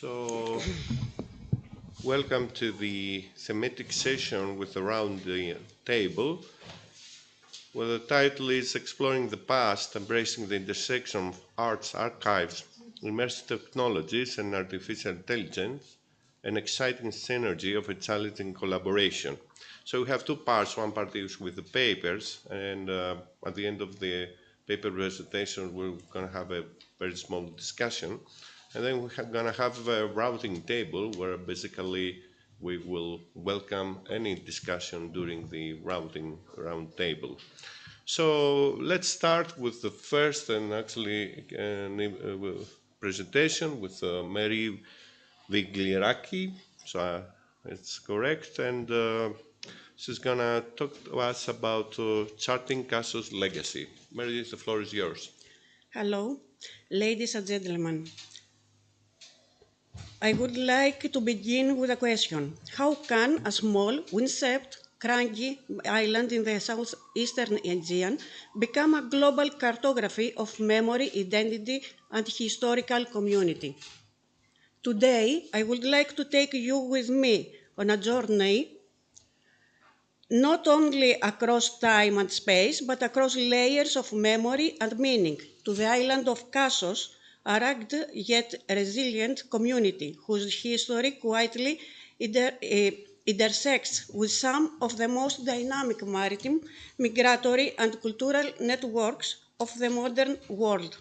So, welcome to the thematic session with Around the Table, where the title is Exploring the Past, Embracing the Intersection of Arts, Archives, Immersive Technologies and Artificial Intelligence, an exciting synergy of a challenging collaboration. So we have two parts. One part is with the papers, and at the end of the paper presentation, we're going to have a very small discussion. And then we're going to have a routing table where basically we will welcome any discussion during the routing round table. So let's start with the first and actually presentation with Mary Vigliraki. So it's correct. And she's going to talk to us about charting CASO's legacy. Mary, the floor is yours. Hello, ladies and gentlemen. I would like to begin with a question. How can a small, wind-swept, cranky island in the southeastern Aegean become a global cartography of memory, identity, and historical community? Today, I would like to take you with me on a journey not only across time and space, but across layers of memory and meaning to the island of CASOS, a rugged yet resilient community whose history quietly intersects with some of the most dynamic maritime, migratory, and cultural networks of the modern world.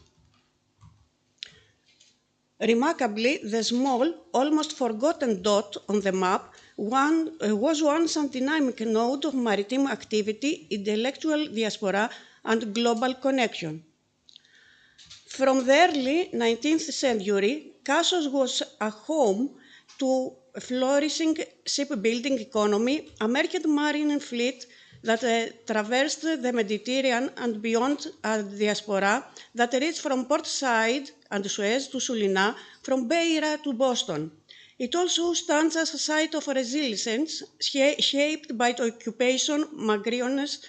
Remarkably, the small, almost forgotten dot on the map was once a dynamic node of maritime activity, intellectual diaspora, and global connection. From the early 19th century, CASOS was a home to a flourishing shipbuilding economy, a merchant marine fleet that traversed the Mediterranean and beyond, a diaspora that reached from Port Said and Suez to Sulina, from Beira to Boston. It also stands as a site of resilience shaped by the occupation, migrations,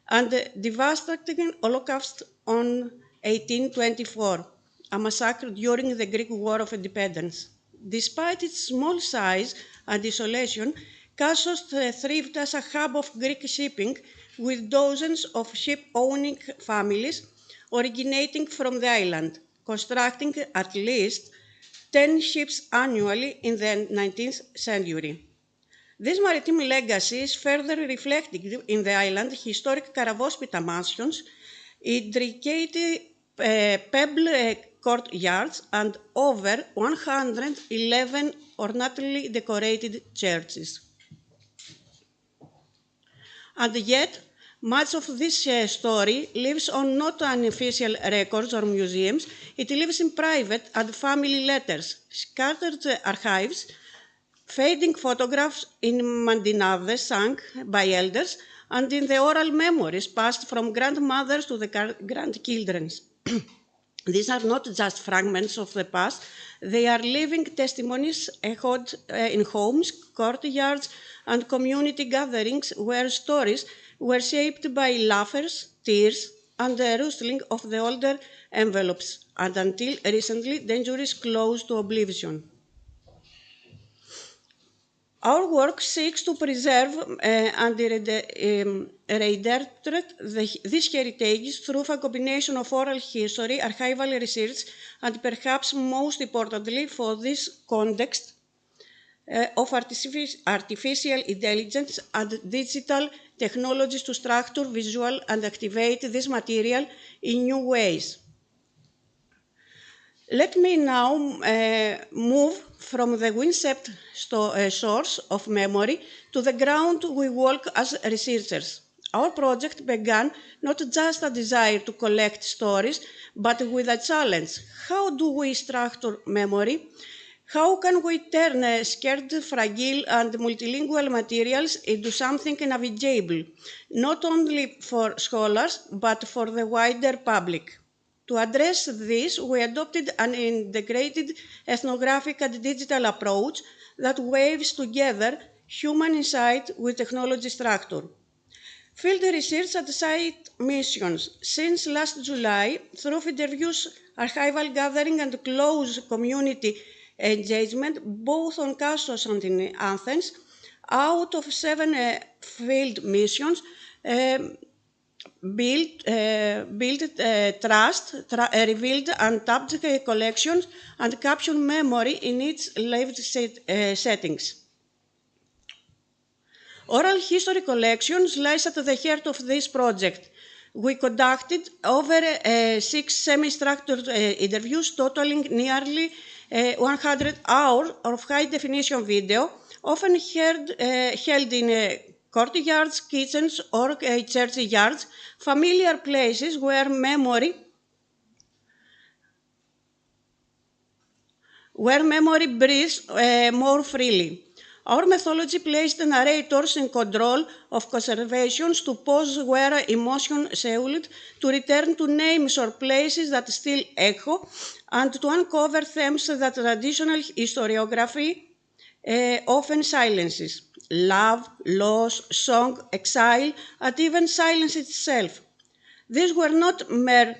and the devastating Holocaust on 1824, a massacre during the Greek War of Independence. Despite its small size and isolation, CASOS thrived as a hub of Greek shipping with dozens of ship-owning families originating from the island, constructing at least 10 ships annually in the 19th century. This maritime legacy is further reflected in the island's historic Karavospita mansions, intricate pebble courtyards, and over 111 ornately decorated churches. And yet, much of this story lives on not unofficial records or museums. It lives in private and family letters, scattered archives, fading photographs in mandinades sung by elders, and in the oral memories passed from grandmothers to the grandchildren. These are not just fragments of the past, they are living testimonies echoed in homes, courtyards, and community gatherings where stories were shaped by laughers, tears, and the rustling of the older envelopes, and until recently dangerous close to oblivion. Our work seeks to preserve and reinterpret this heritage through a combination of oral history, archival research, and perhaps most importantly for this context of artificial intelligence and digital technologies to structure, visual, and activate this material in new ways. Let me now move from the windswept source of memory to the ground we walk as researchers. Our project began not just a desire to collect stories, but with a challenge. How do we structure memory? How can we turn scarce, fragile, and multilingual materials into something navigable, not only for scholars, but for the wider public? To address this, we adopted an integrated ethnographic and digital approach that weaves together human insight with technology structure. Field research and site missions. Since last July, through interviews, archival gathering, and close community engagement, both on Kassos and in Athens. Out of 7 field missions, built trust, revealed untapped collections, and captured memory in its lived settings. Oral history collections lies at the heart of this project. We conducted over 6 semi-structured interviews totaling nearly 100 hours of high-definition video, often held in courtyards, kitchens, or church yards, familiar places where memory breathes more freely. Our methodology placed the narrators in control of conservations to pause where emotion sailed, to return to names or places that still echo, and to uncover themes that traditional historiography often silences: love, loss, song, exile, and even silence itself. These were not mere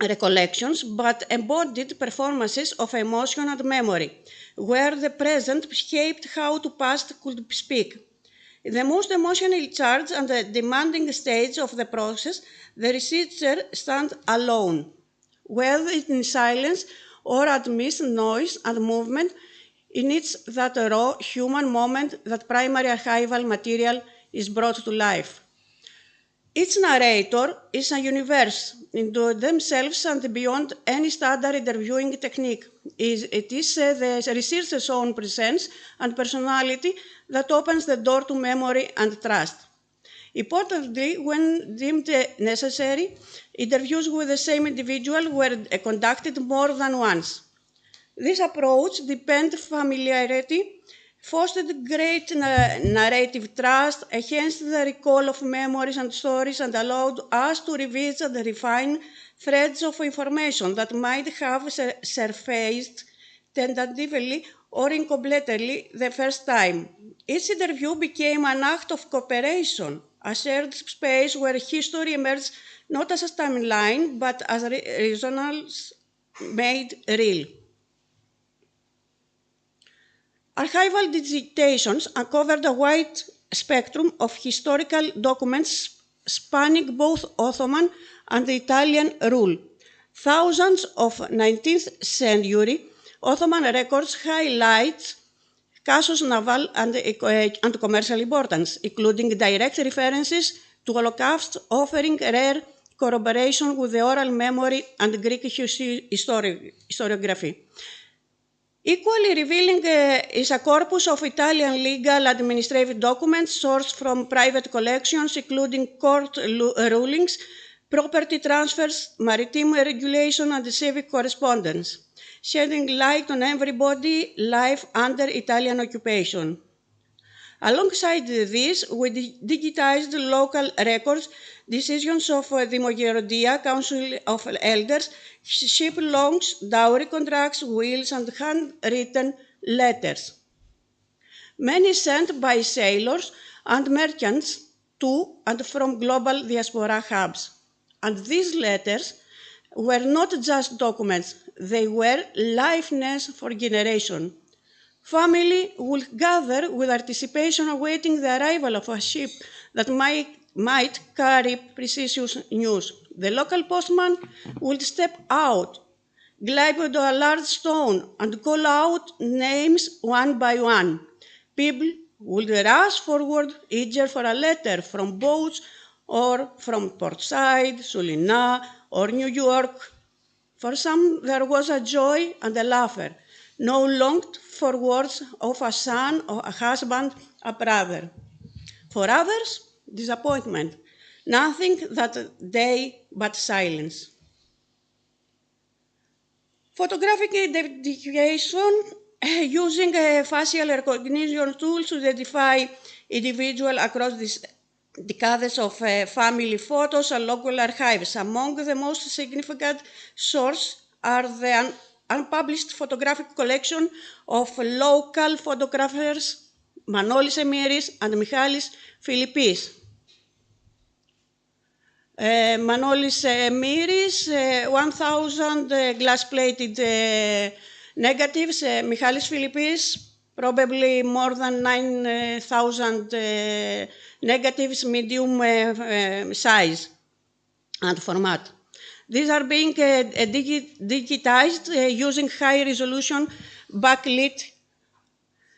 recollections, but embodied performances of emotion and memory, where the present shaped how the past could speak. In the most emotionally charged and demanding stage of the process, the researcher stands alone, whether in silence or amidst noise and movement. In it's that raw human moment that primary archival material is brought to life. Each narrator is a universe into themselves and beyond any standard interviewing technique. It is the researcher's own presence and personality that opens the door to memory and trust. Importantly, when deemed necessary, interviews with the same individual were conducted more than once. This approach deepened familiarity, fostered great narrative trust, enhanced the recall of memories and stories, and allowed us to revisit and refine threads of information that might have surfaced tentatively or incompletely the first time. Each interview became an act of cooperation, a shared space where history emerged not as a timeline, but as resonance made real. Archival digitations uncovered a wide spectrum of historical documents spanning both Ottoman and Italian rule. Thousands of 19th century Ottoman records highlight Kassos' naval and commercial importance, including direct references to Holocaust, offering rare corroboration with the oral memory and Greek historiography. Equally revealing is a corpus of Italian legal administrative documents sourced from private collections, including court rulings, property transfers, maritime regulation, and civic correspondence, shedding light on everybody's life under Italian occupation. Alongside this, we digitized local records, decisions of the Mogerodia Council of Elders, ship loans, dowry contracts, wills, and handwritten letters. Many sent by sailors and merchants to and from global diaspora hubs. And these letters were not just documents, they were liveness for generation. Family would gather with anticipation awaiting the arrival of a ship that might carry precious news. The local postman would step out, glide onto a large stone, and call out names one by one. People would rush forward, eager for a letter from boats or from Portside, Sulina, or New York. For some, there was a joy and a laughter. No longed for words of a son, or a husband, a brother. For others, disappointment. Nothing that day but silence. Photographic identification using facial recognition tools to identify individuals across these decades of family photos and local archives. Among the most significant sources are the unpublished photographic collection of local photographers Manolis Emiris and Michalis Philippis. Manolis Emiris, 1,000 glass-plated Negatives, Michalis Philippis, probably more than 9,000 negatives, medium size and format. These are being digitized using high-resolution backlit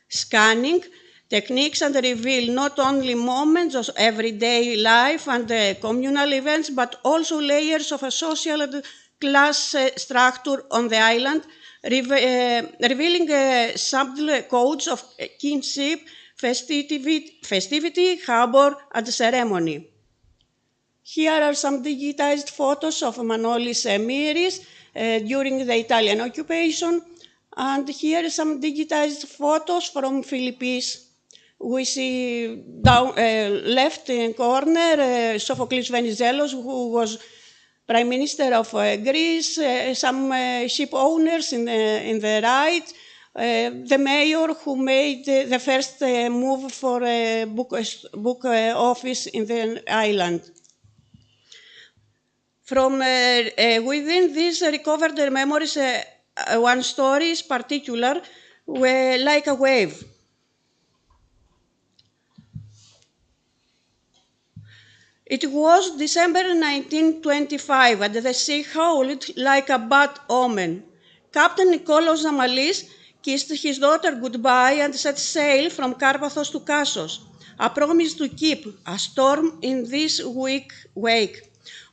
scanning techniques and reveal not only moments of everyday life and communal events, but also layers of a social and class structure on the island, revealing subtle codes of kinship, festivity, harbor, and ceremony. Here are some digitized photos of Manolis Miris during the Italian occupation, and here are some digitized photos from Philippines. We see down left corner Sophocles Venizelos, who was Prime Minister of Greece, some ship owners in the right, the mayor who made the first move for a book office in the island. From within these recovered memories, one story is particular, like a wave. It was December 1925, and the sea howled like a bad omen. Captain Nikolaos Zamalis kissed his daughter goodbye and set sail from Karpathos to Kassos, a promise to keep a storm in this wake.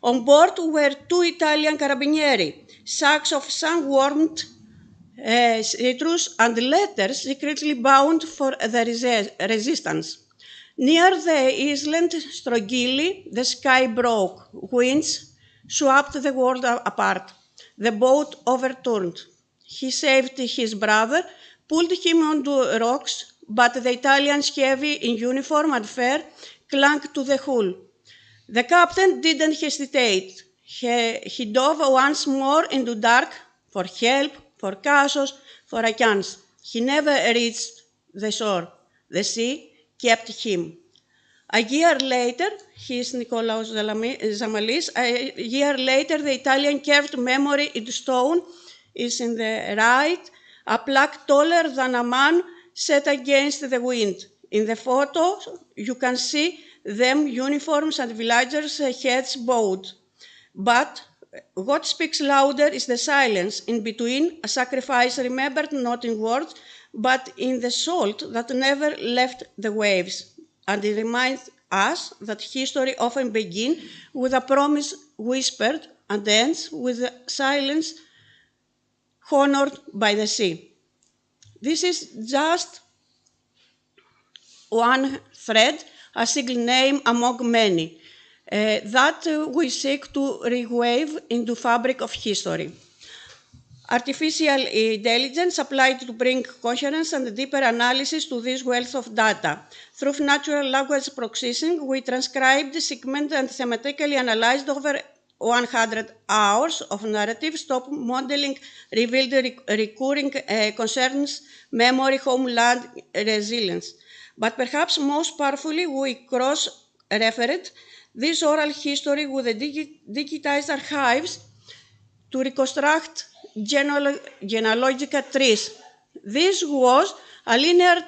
On board were 2 Italian carabinieri, sacks of sun-warmed citrus and letters secretly bound for the resistance. Near the island Strogili, the sky broke. Winds swept the world apart. The boat overturned. He saved his brother, pulled him onto rocks, but the Italians, heavy in uniform and fair, clung to the hull. The captain didn't hesitate. He dove once more into dark for help, for Kassos, for a chance. He never reached the shore. The sea kept him. A year later, he is Nikolaos Zamalis. A year later, the Italian carved memory in stone is in the right, a plaque taller than a man set against the wind. In the photo, you can see them uniforms and villagers' heads bowed. But what speaks louder is the silence in between, a sacrifice remembered not in words, but in the salt that never left the waves. And it reminds us that history often begins with a promise whispered and ends with a silence honored by the sea. This is just one thread, a single name among many, that we seek to reweave into fabric of history. Artificial intelligence applied to bring coherence and deeper analysis to this wealth of data. Through natural language processing, we transcribed, segmented, and thematically analyzed over 100 hours of narrative. Stop modeling revealed recurring concerns, memory, homeland, resilience. But perhaps most powerfully, we cross-referred this oral history with the digitized archives to reconstruct genealogical trees. This was a linear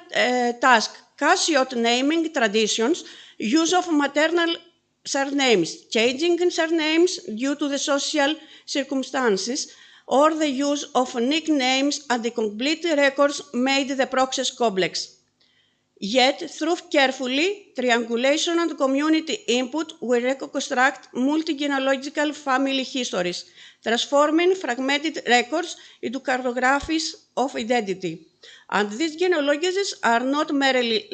task, casual naming traditions, use of maternal surnames, changing surnames due to the social circumstances, or the use of nicknames and the complete records made the process complex. Yet, through carefully triangulation and community input, we reconstruct multi-genealogical family histories, transforming fragmented records into cartographies of identity. And these genealogies are not merely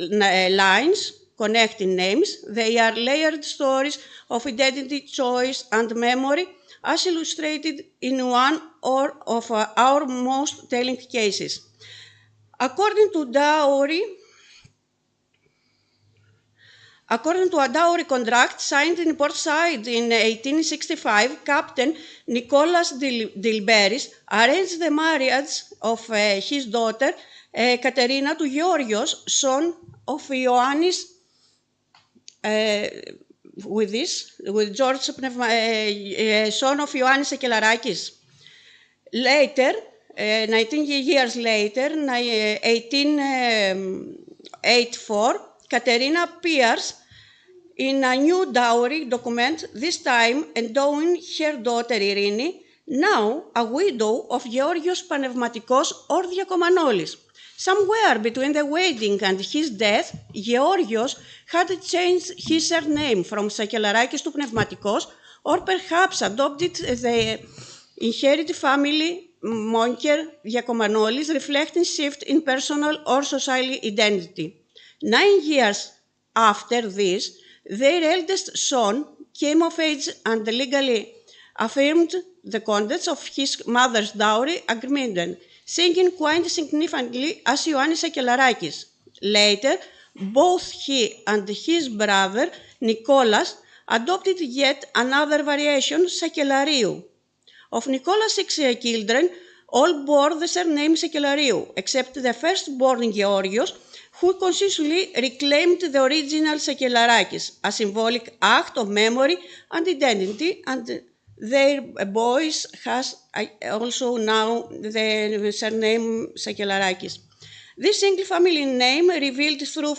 lines connecting names, they are layered stories of identity, choice, and memory, as illustrated in one or of our most telling cases. According to a dowry contract signed in Port Said in 1865, Captain Nicholas Dilberis arranged the marriage of his daughter Katerina to Georgios, son of Ioannis, with George, son of Ioannis Ekelarakis. Later, 19 years later, 1884, Katerina appears in a new dowry document, this time endowing her daughter Irini, now a widow of Georgios Panevmatikos or Diakomanoulis. Somewhere between the wedding and his death, Georgios had changed his surname from Sakelarakis to Pneumatikos, or perhaps adopted the inherited family Monker Diakomanoulis, reflecting shift in personal or social identity. 9 years after this, their eldest son came of age and legally affirmed the contents of his mother's dowry agreement, singing quite significantly as Ioannis Sakelarakis. Later, both he and his brother Nicholas adopted yet another variation, Sakelariou. Of Nicholas' 6 children, all bore the surname Sakelariou, except the firstborn Georgios, who consciously reclaimed the original Sakelarakis, a symbolic act of memory and identity, and their boys has also now the surname Sakelarakis. This single family name, revealed through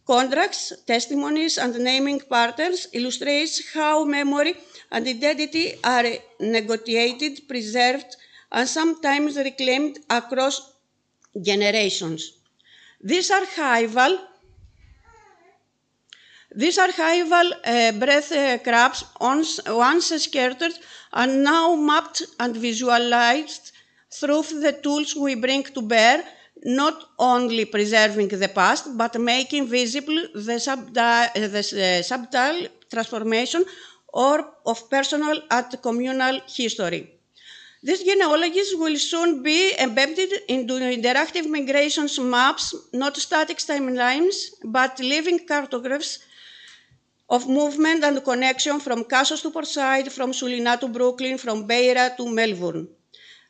contracts, testimonies, and naming patterns, illustrates how memory and identity are negotiated, preserved, and sometimes reclaimed across generations. This archival breadcrumbs, once scattered, are now mapped and visualized through the tools we bring to bear, not only preserving the past, but making visible the subtle transformation of personal and communal history. These genealogies will soon be embedded into interactive migrations maps, not static timelines, but living cartographs of movement and connection from Kassos to Portside, from Sulina to Brooklyn, from Beira to Melbourne.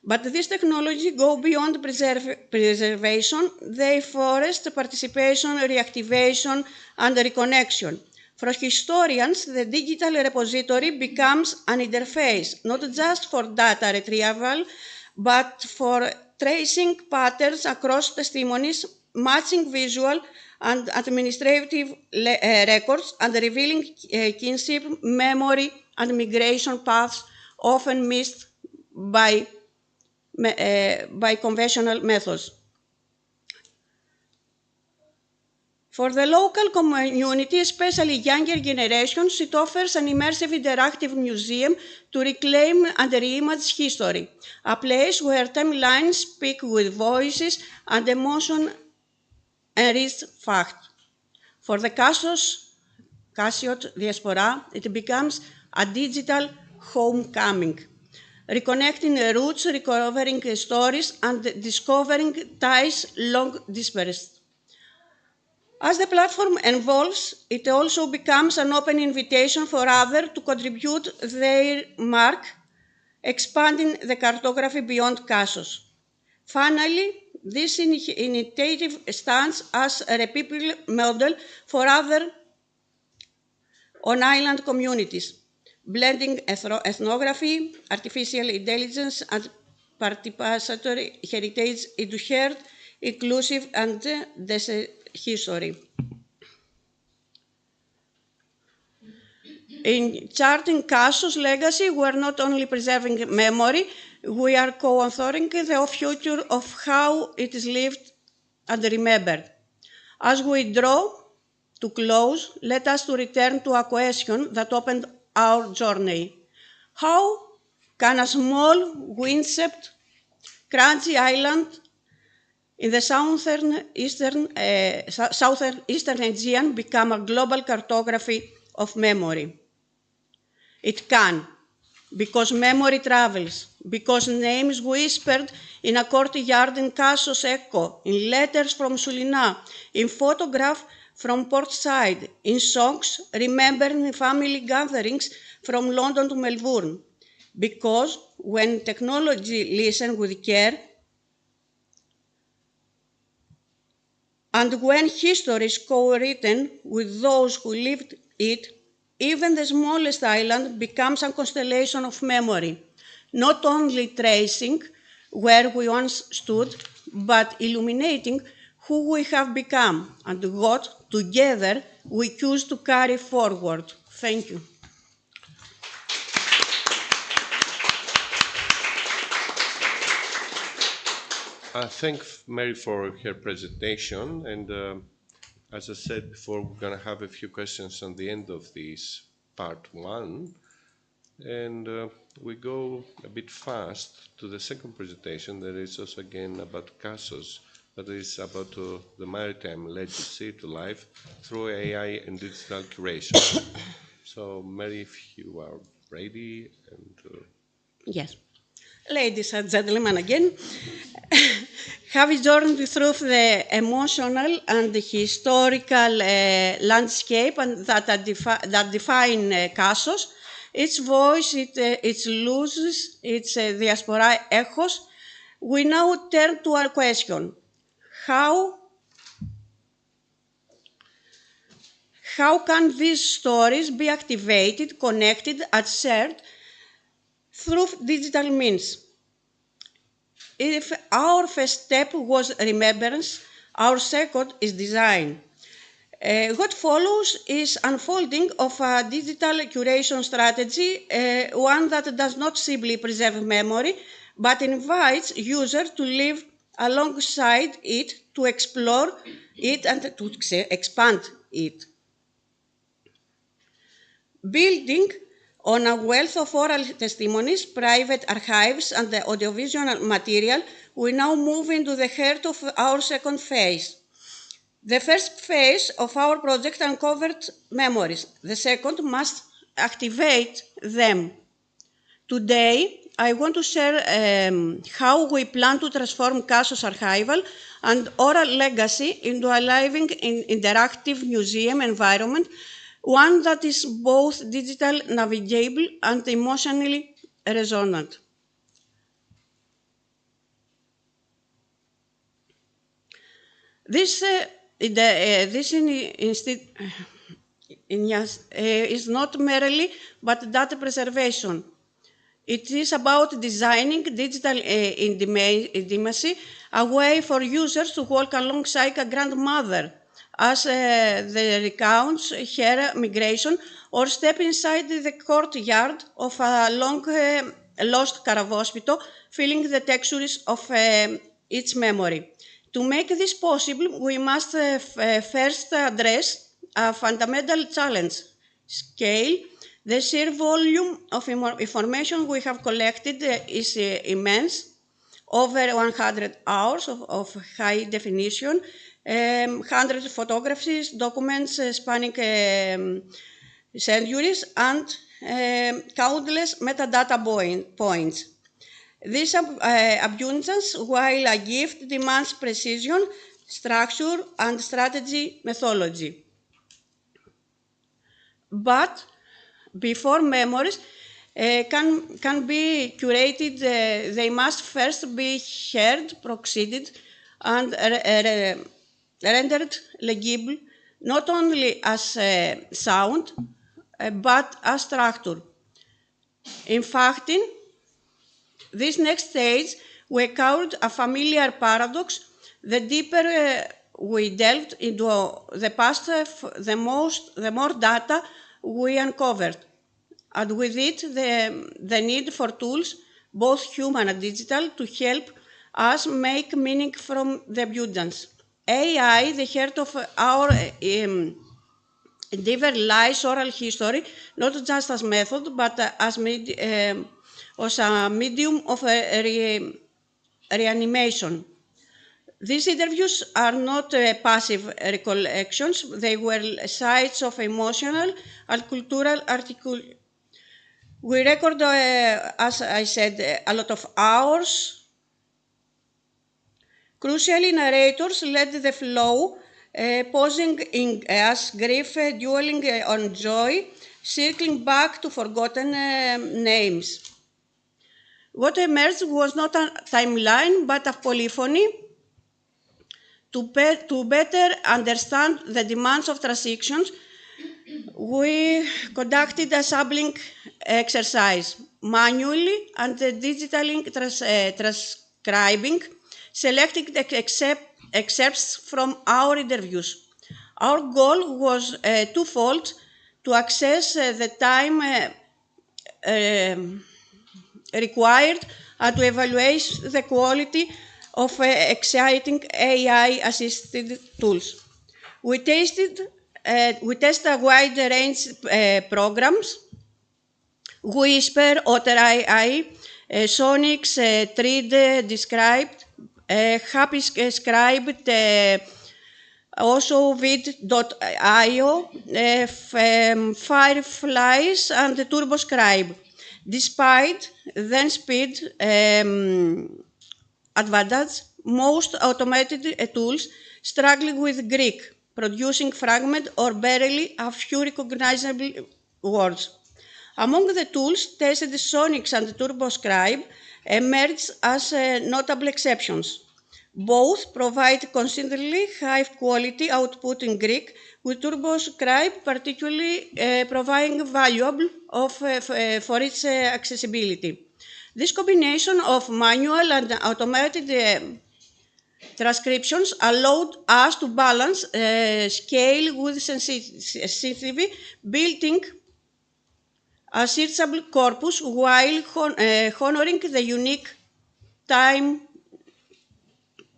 But this technology goes beyond preservation. They forest participation, reactivation, and reconnection. For historians, the digital repository becomes an interface, not just for data retrieval, but for tracing patterns across testimonies, matching visual and administrative records, and revealing kinship, memory, and migration paths often missed by conventional methods. For the local community, especially younger generations, it offers an immersive interactive museum to reclaim and reimage history, a place where timelines speak with voices and emotion-enriched fact. For the Kassiot diaspora, it becomes a digital homecoming, reconnecting roots, recovering stories, and discovering ties long dispersed. As the platform evolves, it also becomes an open invitation for others to contribute their mark, expanding the cartography beyond Kassos. Finally, this initiative stands as a repeatable model for other on-island communities, blending ethnography, artificial intelligence, and participatory heritage into shared, inclusive, and history. In charting Kassos' legacy, we are not only preserving memory, we are co-authoring the future of how it is lived and remembered. As we draw to close, let us return to a question that opened our journey. How can a small, windswept, crunchy island in the southeastern Aegean become a global cartography of memory? It can, because memory travels, because names whispered in a courtyard in Kassos echo, in letters from Sulina, in photographs from Portside, in songs remembered in family gatherings from London to Melbourne. Because when technology listens with care, and when history is co-written with those who lived it, even the smallest island becomes a constellation of memory, not only tracing, where we once stood, but illuminating who we have become and what, together, we choose to carry forward. Thank you. I thank Mary for her presentation, and as I said before, we're going to have a few questions on the end of this part one, and we go a bit fast to the second presentation that is also again about CASOS, but is about the maritime legacy to life through AI and digital curation. So Mary, if you are ready, and Yes. Ladies and gentlemen, again, have journeyed through the emotional and the historical landscape and that define CASOS. Its voice, its loses, its diaspora echoes. We now turn to our question. How can these stories be activated, connected, and shared through digital means? If our first step was remembrance, our second is design. What follows is unfolding of a digital curation strategy, one that does not simply preserve memory, but invites users to live alongside it, to explore it, and to expand it. Building on a wealth of oral testimonies, private archives, and the audiovisual material, we now move into the heart of our second phase. The first phase of our project uncovered memories. The second must activate them. Today, I want to share how we plan to transform CASOS archival and oral legacy into a living, interactive museum environment, one that is both digital, navigable, and emotionally resonant. This is not merely but data preservation. It is about designing digital intimacy, a way for users to walk alongside a grandmother as they recount her migration, or step inside the courtyard of a long lost Caravospito, feeling the textures of its memory. To make this possible, we must first address a fundamental challenge: scale. The sheer volume of information we have collected is immense, over 100 hours of high definition, 100 photographs, documents spanning centuries, and countless metadata points. This abundance, while a gift, demands precision, structure, and strategy methodology. But before memories can be curated, they must first be heard, proceeded, and rendered legible, not only as sound, but as structure. In fact, in this next stage, we encountered a familiar paradox. The deeper we delved into the past, the more data we uncovered, and with it the need for tools, both human and digital, to help us make meaning from the abundance. AI, the heart of our endeavor, lies oral history, not just as method, but as a medium of reanimation. These interviews are not passive recollections. They were sites of emotional and cultural articulation. We record, as I said, a lot of hours. Crucially, narrators led the flow, pausing as grief, dwelling on joy, circling back to forgotten names. What emerged was not a timeline, but a polyphony. To better understand the demands of transactions, we conducted a sampling exercise, manually and digitally transcribing selected excerpts from our interviews. Our goal was twofold: to access the time required and to evaluate the quality of exciting AI-assisted tools. We tested a wide range of programs: Whisper, Otter AI, Sonic's 3D Described, Happy Scribed, also vid.io, Fireflies, and TurboScribe. Despite then speed advantage, most automated tools struggling with Greek, producing fragment or barely a few recognizable words. Among the tools tested, Sonic's and TurboScribe emerged as notable exceptions. Both provide consistently high quality output in Greek, with TurboScribe particularly providing valuable for its accessibility. This combination of manual and automated transcriptions allowed us to balance scale with sensitivity, building a searchable corpus while honoring the unique time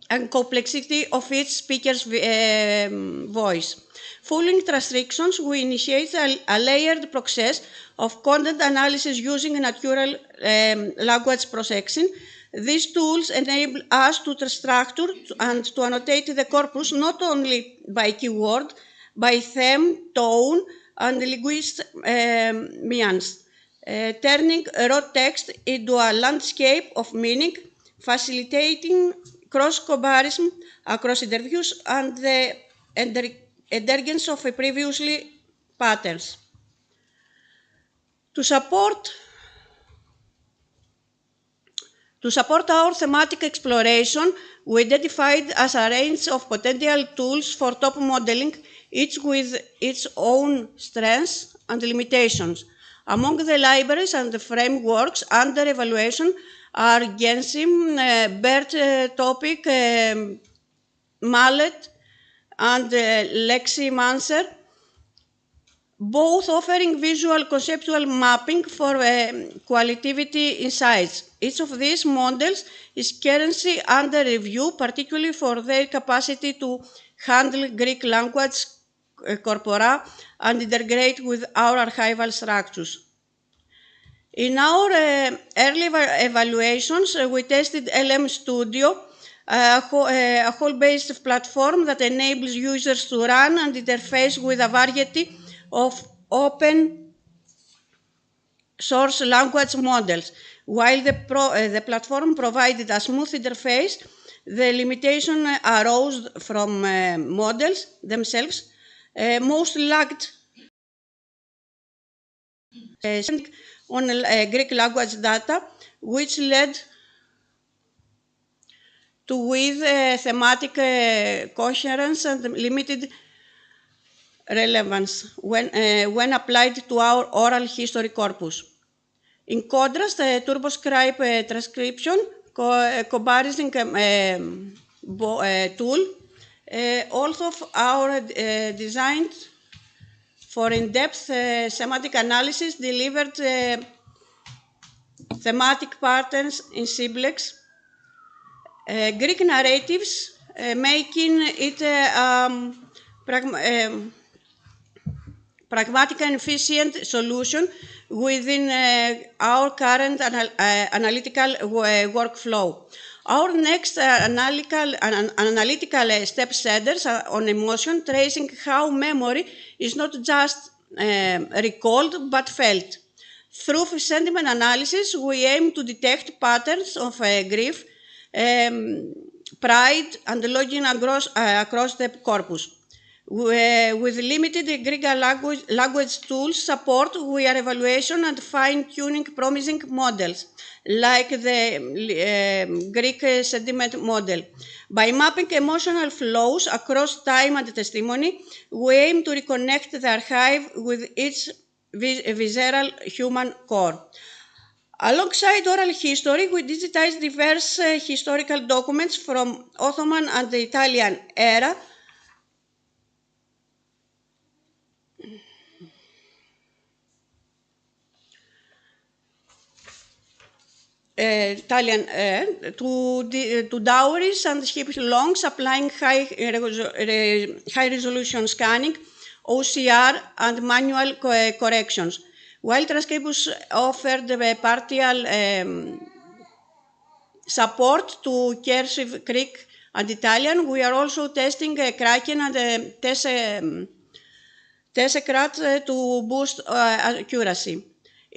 and complexity of each speaker's voice. Following transcriptions, we initiate a layered process of content analysis using natural language processing. These tools enable us to structure and to annotate the corpus not only by keyword, by theme, tone, and linguistic nuance, turning raw text into a landscape of meaning, facilitating cross-comparison across interviews and the emergence of previously patterns. To support our thematic exploration, we identified as a range of potential tools for top modeling, each with its own strengths and limitations. Among the libraries and the frameworks under evaluation are Gensim, BERT Topic, Mallet, and LexiMancer, both offering visual conceptual mapping for qualitative insights. Each of these models is currently under review, particularly for their capacity to handle Greek language corpora and integrate with our archival structures. In our early evaluations, we tested LM Studio, a whole-based platform that enables users to run and interface with a variety of open source language models. While the platform provided a smooth interface, the limitation arose from models themselves. Most lacked on Greek language data, which led to with thematic coherence and limited relevance when applied to our oral history corpus. In contrast, TurboScribe transcription comparison tool, also our designed for in-depth semantic analysis, delivered thematic patterns in simplex Greek narratives, making it pragmatic and efficient solution within our current analytical workflow. Our next analytical step centers on emotion, tracing how memory is not just recalled but felt. Through sentiment analysis, we aim to detect patterns of grief, pride, and longing across the corpus. With limited Greek language tools support, we are evaluation and fine-tuning promising models, like the Greek sentiment model. By mapping emotional flows across time and testimony, we aim to reconnect the archive with its visceral human core. Alongside oral history, we digitized diverse historical documents from Ottoman and the Italian era. To dowries and ship loans, applying high-resolution scanning, OCR, and manual corrections. While Transcripus offered partial support to cursive Greek and Italian, we are also testing Kraken and Tesseract to boost accuracy.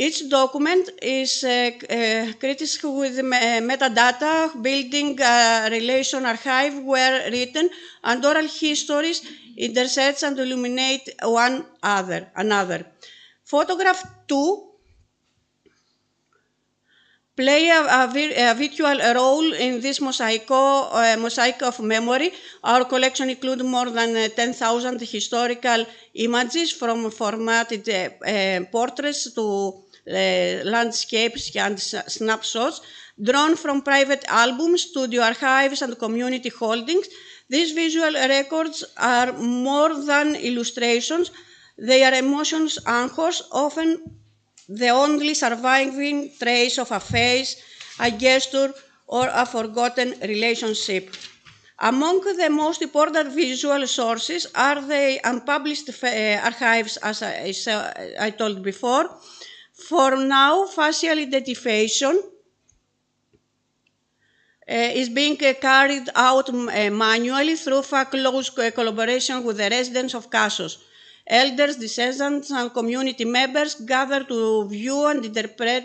Each document is critical with metadata, building a relation archive where written and oral histories intersect and illuminate one another. Photograph 2 play a virtual role in this mosaic of memory. Our collection includes more than 10,000 historical images, from formatted portraits to landscapes and snapshots, drawn from private albums, studio archives, and community holdings. These visual records are more than illustrations. They are emotions anchors, often the only surviving trace of a face, a gesture, or a forgotten relationship. Among the most important visual sources are the unpublished archives, as I told before. For now, facial identification is being carried out manually through close collaboration with the residents of Kassos. Elders, descendants, and community members gather to view and interpret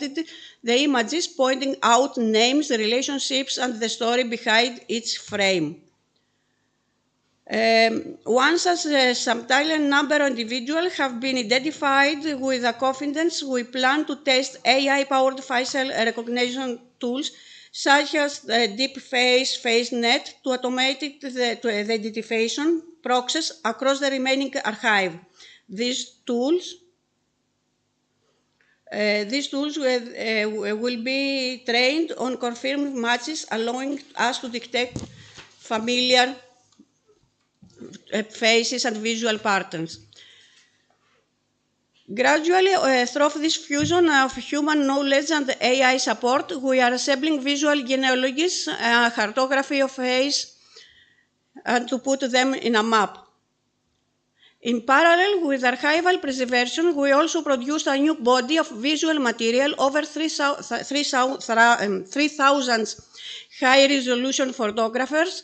the images, pointing out names, relationships, and the story behind each frame. Once a substantial number of individuals have been identified with a confidence, we plan to test AI-powered facial recognition tools such as Deep FaceNet to automate the identification process across the remaining archive. These tools will be trained on confirmed matches, allowing us to detect familiar faces and visual patterns. Gradually, through this fusion of human knowledge and AI support, we are assembling visual genealogies, cartography of face, and to put them in a map. In parallel with archival preservation, we also produced a new body of visual material, over 3,000 high-resolution photographs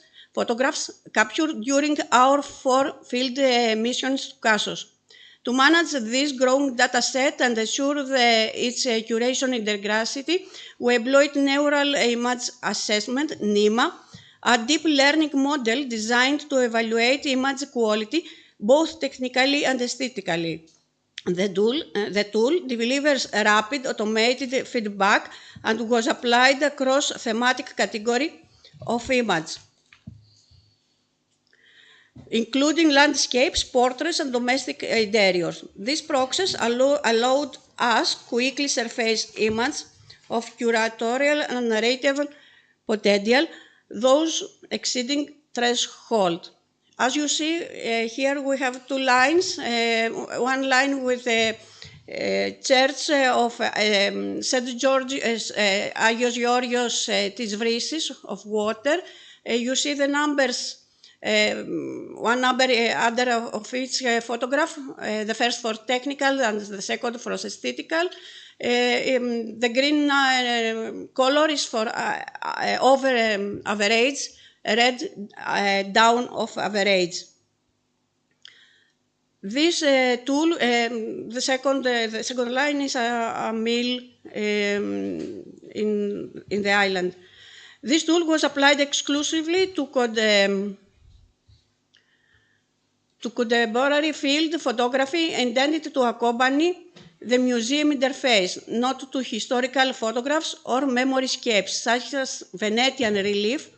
captured during our 4 field missions to Kassos. To manage this growing data set and ensure its curation integrity, we employed Neural Image Assessment, NIMA, a deep learning model designed to evaluate image quality both technically and aesthetically. The tool delivers rapid automated feedback and was applied across thematic category of image, including landscapes, portraits, and domestic interiors. This process allowed us quickly surface images of curatorial and narrative potential, those exceeding threshold. As you see, here we have 2 lines, one line with the church of St. George, Agios Georgios tis Vrisis of water. You see the numbers, one number under of each photograph, the first for technical and the second for aesthetical. The green color is for over average, red down of average. This tool, the second line is a mill in the island. This tool was applied exclusively to contemporary field photography, intended to accompany the museum interface, not to historical photographs or memoryscapes, such as Venetian relief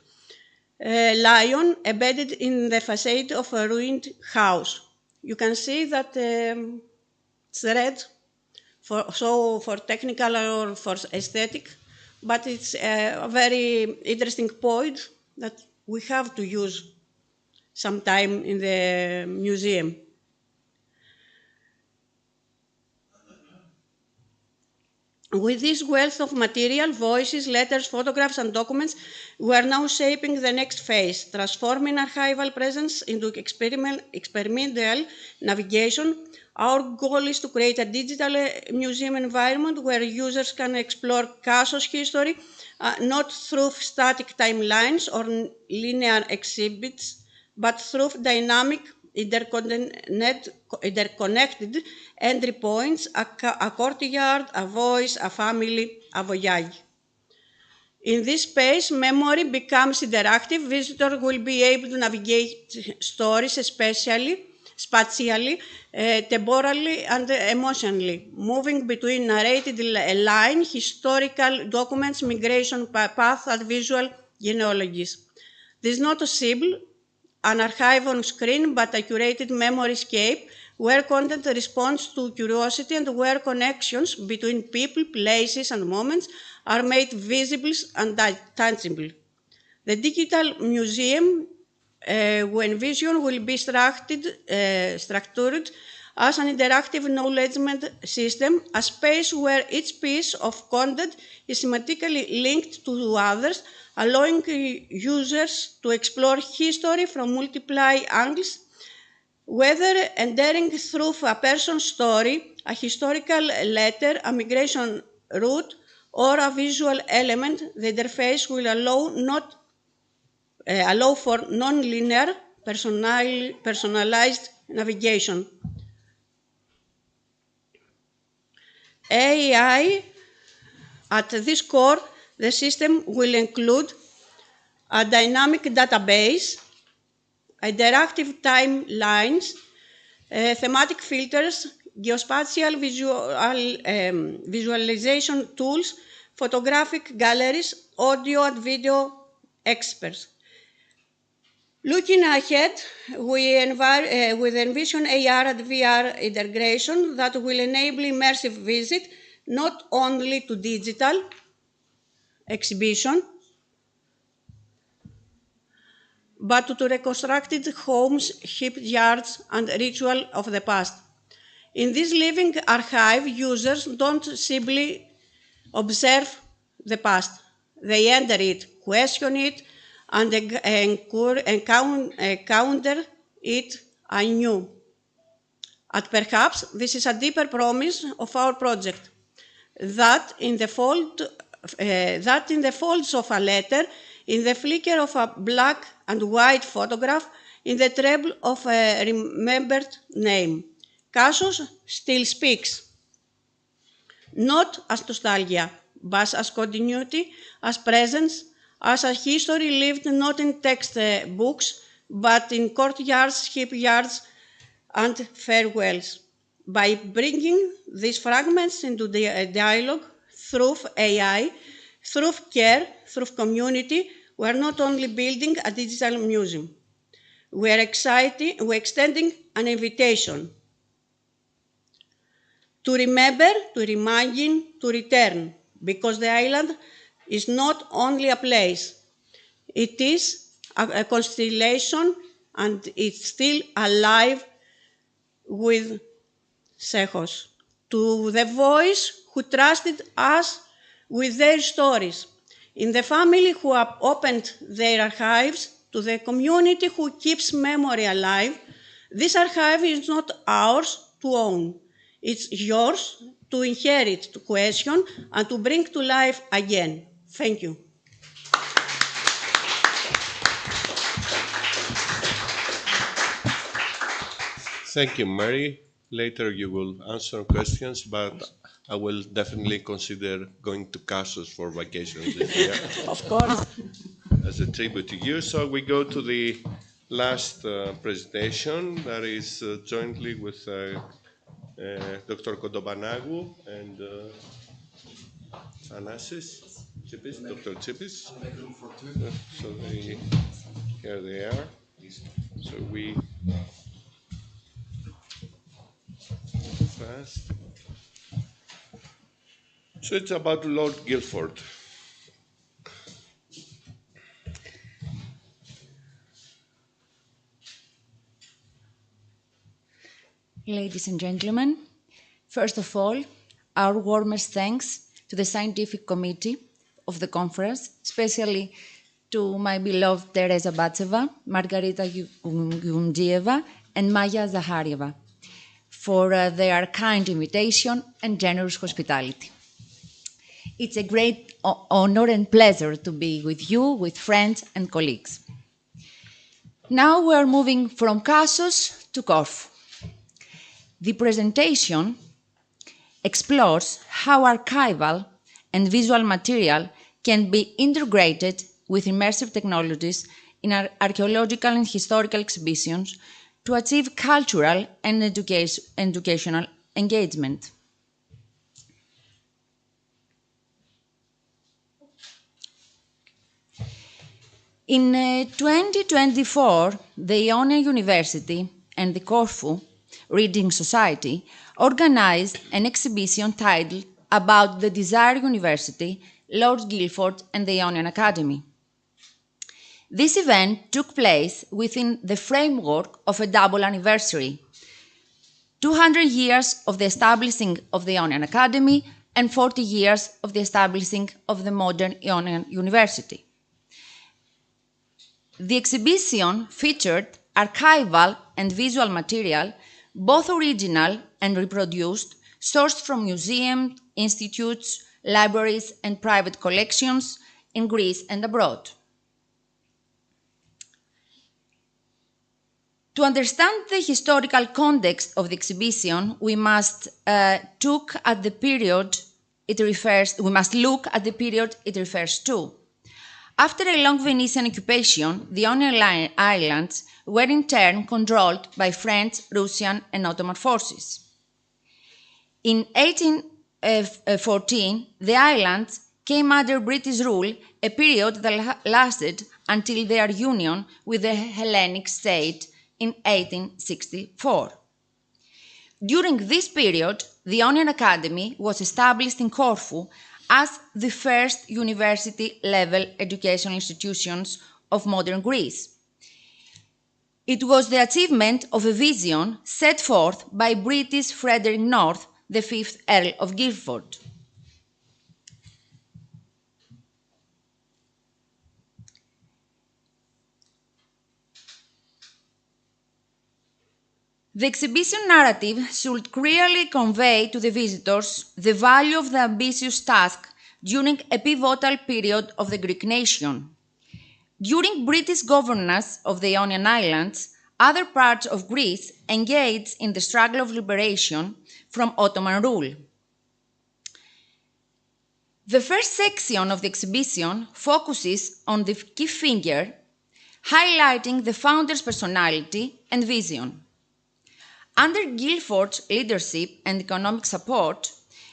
lion embedded in the facade of a ruined house. You can see that it's red for technical or for aesthetic, but it's a very interesting point that we have to use sometime in the museum. With this wealth of material, voices, letters, photographs, and documents, we are now shaping the next phase, transforming archival presence into experimental navigation. Our goal is to create a digital museum environment where users can explore Casos history, not through static timelines or linear exhibits, but through dynamic, interconnected entry points, a courtyard, a voice, a family, a voyage. In this space, memory becomes interactive. Visitors will be able to navigate stories, spatially, temporally, and emotionally, moving between narrated line, historical documents, migration paths, and visual genealogies. This is not a simple an archive on screen, but a curated memory scape where content responds to curiosity and where connections between people, places, and moments are made visible and tangible. The digital museum, when vision will be structured as an interactive acknowledgement system, a space where each piece of content is thematically linked to others, allowing users to explore history from multiple angles, whether entering through a person's story, a historical letter, a migration route, or a visual element. The interface will allow for non-linear, personalized navigation. AI, at this core, the system will include a dynamic database, interactive timelines, thematic filters, geospatial visualization tools, photographic galleries, audio and video experts. Looking ahead, we envision AR and VR integration that will enable immersive visit not only to digital exhibition, but to reconstructed homes, shipyards, and ritual of the past. In this living archive, users don't simply observe the past. They enter it, question it, and encounter it anew. And perhaps this is a deeper promise of our project, that in the folds of a letter, in the flicker of a black and white photograph, in the treble of a remembered name, Casos still speaks, not as nostalgia, but as continuity, as presence, as a history lived not in textbooks, but in courtyards, shipyards, and farewells. By bringing these fragments into the dialogue through AI, through care, through community, we are not only building a digital museum. We're extending an invitation to remember, to reimagine, to return, because the island is not only a place, it is a constellation, and it's still alive with Sejos. To the voice who trusted us with their stories, in the family who have opened their archives, to the community who keeps memory alive, this archive is not ours to own. It's yours to inherit, to question, and to bring to life again. Thank you. Thank you, Mary. Later you will answer questions, but I will definitely consider going to Casos for vacation this year. Of course. As a tribute to you. So we go to the last presentation that is jointly with Dr. Kodobanagu and Anasis, Dr. Tsipis. So here they are. So we fast. So it's about Lord Guilford. Ladies and gentlemen, first of all, our warmest thanks to the scientific committee of the conference, especially to my beloved Teresa Batseva, Margarita Gundjieva, and Maya Zaharieva for their kind invitation and generous hospitality. It's a great honor and pleasure to be with you, with friends and colleagues. Now we're moving from Kassos to Corfu. The presentation explores how archival and visual material can be integrated with immersive technologies in archaeological and historical exhibitions to achieve cultural and educational engagement. In 2024, the Ionia University and the Corfu Reading Society organized an exhibition titled About the Desire University, Lord Guilford and the Ionian Academy. This event took place within the framework of a double anniversary, 200 years of the establishing of the Ionian Academy and 40 years of the establishing of the modern Ionian University. The exhibition featured archival and visual material, both original and reproduced, sourced from museums, institutes, libraries, and private collections in Greece and abroad. To understand the historical context of the exhibition, we must look at the period it refers to. After a long Venetian occupation, the Ionian Islands were in turn controlled by French, Russian, and Ottoman forces. In 1814, the islands came under British rule, a period that lasted until their union with the Hellenic state in 1864. During this period, the Ionian Academy was established in Corfu as the first university-level educational institutions of modern Greece. It was the achievement of a vision set forth by British Frederick North, the fifth Earl of Guilford. The exhibition narrative should clearly convey to the visitors the value of the ambitious task during a pivotal period of the Greek nation. During British governance of the Ionian Islands, other parts of Greece engaged in the struggle of liberation from Ottoman rule. The first section of the exhibition focuses on the key figure, highlighting the founder's personality and vision. Under Guilford's leadership and economic support,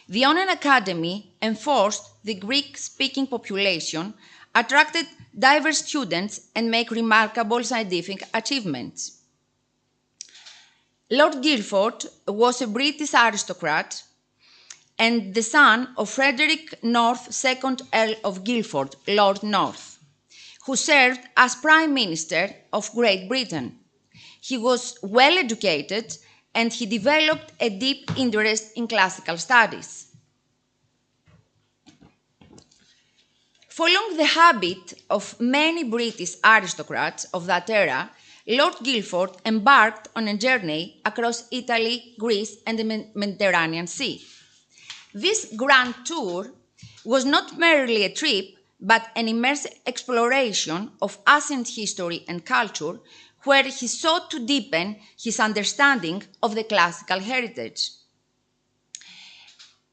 the Ionian Academy enforced the Greek-speaking population, attracted diverse students, and made remarkable scientific achievements. Lord Guilford was a British aristocrat and the son of Frederick North, 2nd Earl of Guilford, Lord North, who served as Prime Minister of Great Britain. He was well educated and he developed a deep interest in classical studies. Following the habit of many British aristocrats of that era, Lord Guilford embarked on a journey across Italy, Greece, and the Mediterranean Sea. This grand tour was not merely a trip, but an immersive exploration of ancient history and culture, where he sought to deepen his understanding of the classical heritage.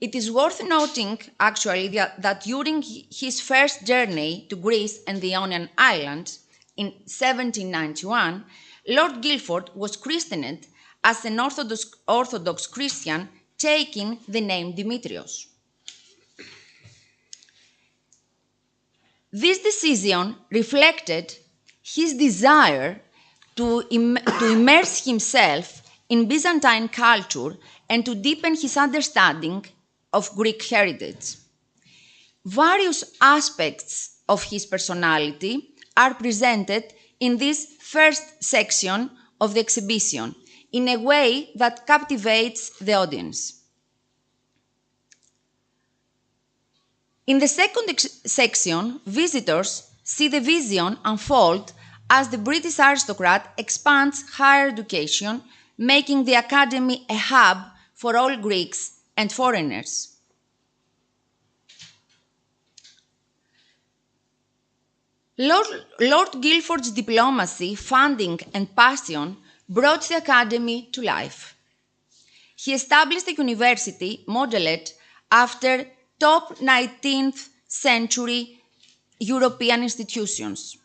It is worth noting, actually, that during his first journey to Greece and the Ionian Islands in 1791, Lord Guilford was christened as an Orthodox Christian, taking the name Demetrios. This decision reflected his desire to immerse himself in Byzantine culture and to deepen his understanding of Greek heritage. various aspects of his personality are presented in this first section of the exhibition in a way that captivates the audience. In the second section, visitors see the vision unfold as the British aristocrat expands higher education, making the academy a hub for all Greeks and foreigners. Lord Guildford's diplomacy, funding, and passion brought the academy to life. He established a university modeled after top 19th century European institutions,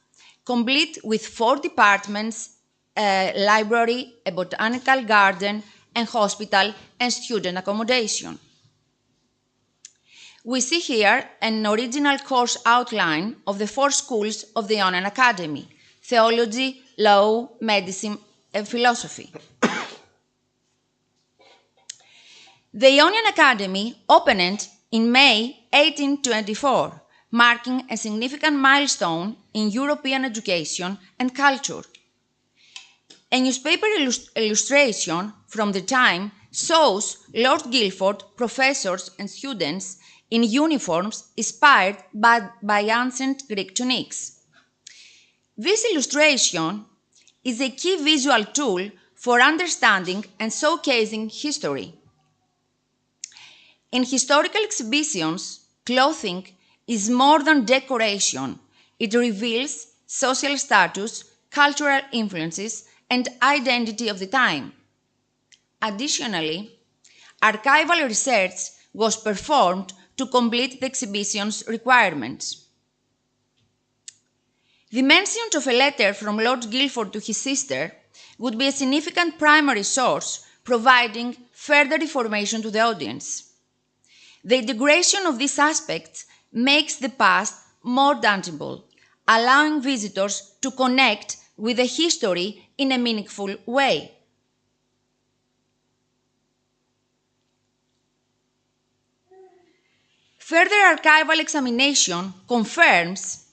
complete with 4 departments, a library, a botanical garden, and hospital and student accommodation. We see here an original course outline of the 4 schools of the Ionian Academy: theology, law, medicine, and philosophy. The Ionian Academy opened in May 1824, marking a significant milestone in European education and culture. A newspaper illustration from the time shows Lord Guildford, professors, and students in uniforms inspired by ancient Greek tunics. This illustration is a key visual tool for understanding and showcasing history. In historical exhibitions, clothing is more than decoration. It reveals social status, cultural influences, and identity of the time. Additionally, archival research was performed to complete the exhibition's requirements. The mention of a letter from Lord Guildford to his sister would be a significant primary source, providing further information to the audience. The integration of these aspects makes the past more tangible, allowing visitors to connect with the history in a meaningful way. Further archival examination confirms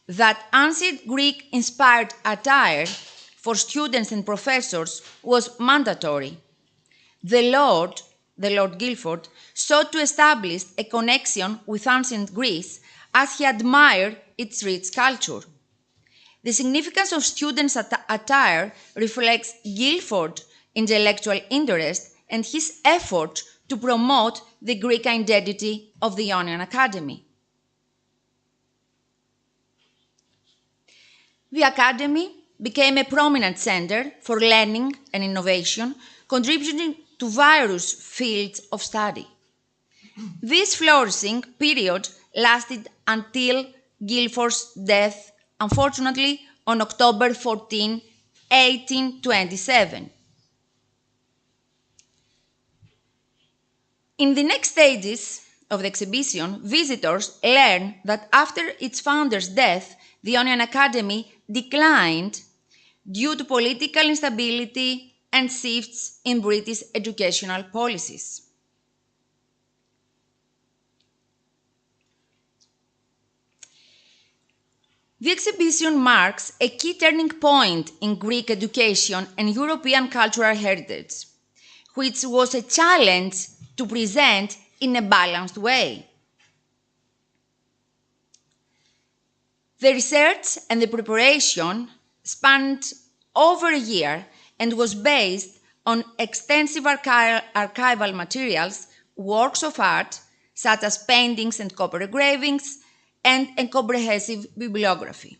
that ancient Greek-inspired attire for students and professors was mandatory. The Lord Guildford sought to establish a connection with ancient Greece as he admired its rich culture. The significance of students' attire reflects Guildford's intellectual interest and his effort to promote the Greek identity of the Ionian Academy. The Academy became a prominent center for learning and innovation, contributing to various fields of study. This flourishing period lasted until Guildford's death, unfortunately, on October 14, 1827. In the next stages of the exhibition, visitors learn that after its founder's death, the Ionian Academy declined due to political instability and shifts in British educational policies. The exhibition marks a key turning point in Greek education and European cultural heritage, which was a challenge to present in a balanced way. The research and the preparation spanned over a year and was based on extensive archival materials, works of art, such as paintings and copper engravings, and a comprehensive bibliography.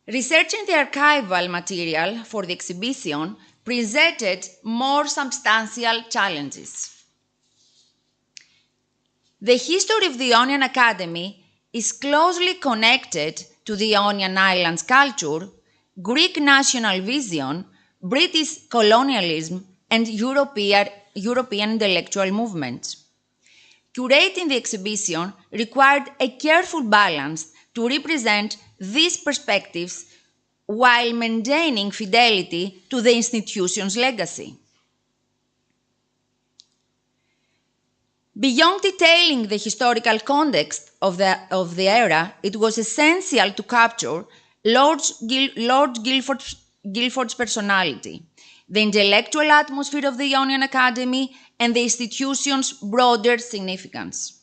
Researching the archival material for the exhibition presented more substantial challenges. The history of the Ionian Academy is closely connected to the Ionian Islands culture, Greek national vision, British colonialism, and European intellectual movements. Curating the exhibition required a careful balance to represent these perspectives while maintaining fidelity to the institution's legacy. Beyond detailing the historical context of the era, it was essential to capture Lord Guildford's personality, the intellectual atmosphere of the Ionian Academy, and the institution's broader significance.